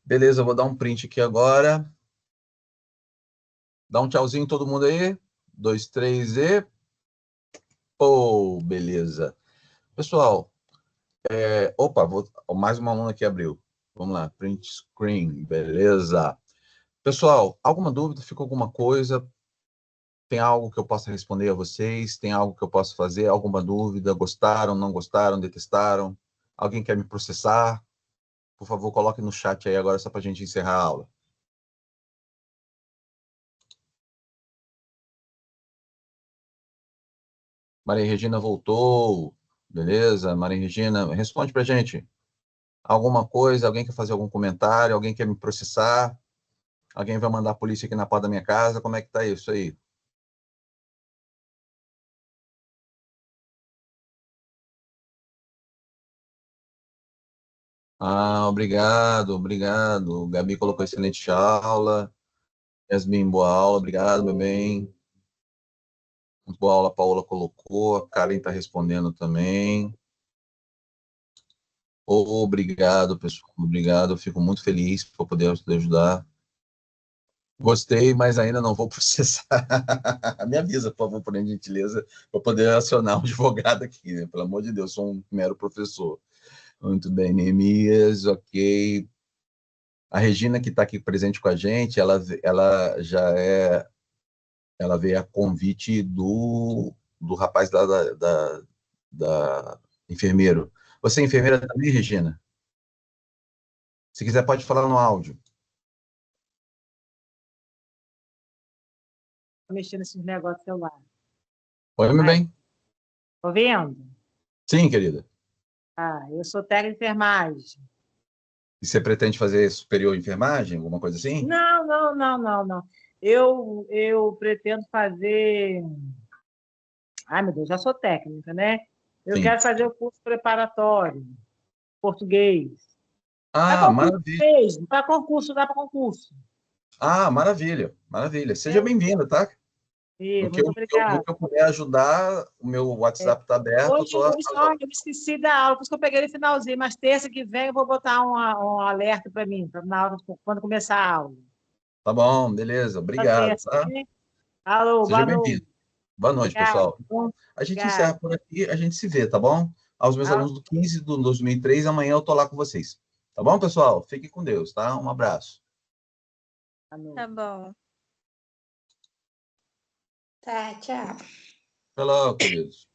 S1: Beleza, eu vou dar um print aqui agora. Dá um tchauzinho todo mundo aí. 2, 3 e... Pô, beleza. Pessoal, opa, mais uma aluna que abriu. Vamos lá, print screen, beleza. Pessoal, alguma dúvida? Ficou alguma coisa? Tem algo que eu possa responder a vocês? Tem algo que eu possa fazer? Alguma dúvida? Gostaram, não gostaram, detestaram? Alguém quer me processar? Por favor, coloque no chat aí agora, só para a gente encerrar a aula. Maria Regina voltou. Beleza? Maria Regina, responde para a gente. Alguma coisa? Alguém quer fazer algum comentário? Alguém quer me processar? Alguém vai mandar a polícia aqui na porta da minha casa? Como é que tá isso aí? Ah, obrigado, obrigado. O Gabi colocou excelente aula. Yasmin, boa aula, obrigado, meu bem. Muito boa aula, a Paola colocou. A Karen está respondendo também. Obrigado, pessoal. Obrigado. Eu fico muito feliz por poder ajudar. Gostei, mas ainda não vou processar. Me avisa, por favor, por gentileza, para poder acionar um advogado aqui, né? Pelo amor de Deus, sou um mero professor. Muito bem, Neemias, ok. A Regina, que está aqui presente com a gente, ela veio a convite do rapaz da enfermeiro. Você é enfermeira também, Regina? Se quiser, pode falar no áudio.
S8: Mexendo nesses negócios do celular.
S1: Oi, meu bem?
S8: Tô vendo?
S1: Sim, querida.
S8: Eu sou técnica de enfermagem.
S1: E você pretende fazer superior em enfermagem, alguma coisa assim?
S8: Não. Eu pretendo fazer... Ai, meu Deus, já sou técnica, né? Eu
S1: Sim.
S8: quero fazer o curso preparatório, português.
S1: Ah, maravilha.
S8: Para concurso, dá para concurso.
S1: Ah, maravilha, maravilha. Seja bem-vinda, tá?
S8: Muito obrigada.
S1: No que eu puder ajudar, o meu WhatsApp está aberto.
S8: Hoje eu me esqueci da aula, por isso que eu peguei no finalzinho, mas terça que vem eu vou botar um alerta para mim, na hora, quando começar a aula.
S1: Tá bom, beleza. Obrigado, tá?
S8: Alô,
S1: Seja
S8: boa noite.
S1: bem-vindo. Boa noite, pessoal. A gente encerra por aqui, a gente se vê, tá bom? Aos meus alunos do 15 do 2003, amanhã eu tô lá com vocês. Tá bom, pessoal? Fique com Deus, tá? Um abraço.
S4: Tá bom.
S2: Tá, tchau.
S1: Até logo, queridos.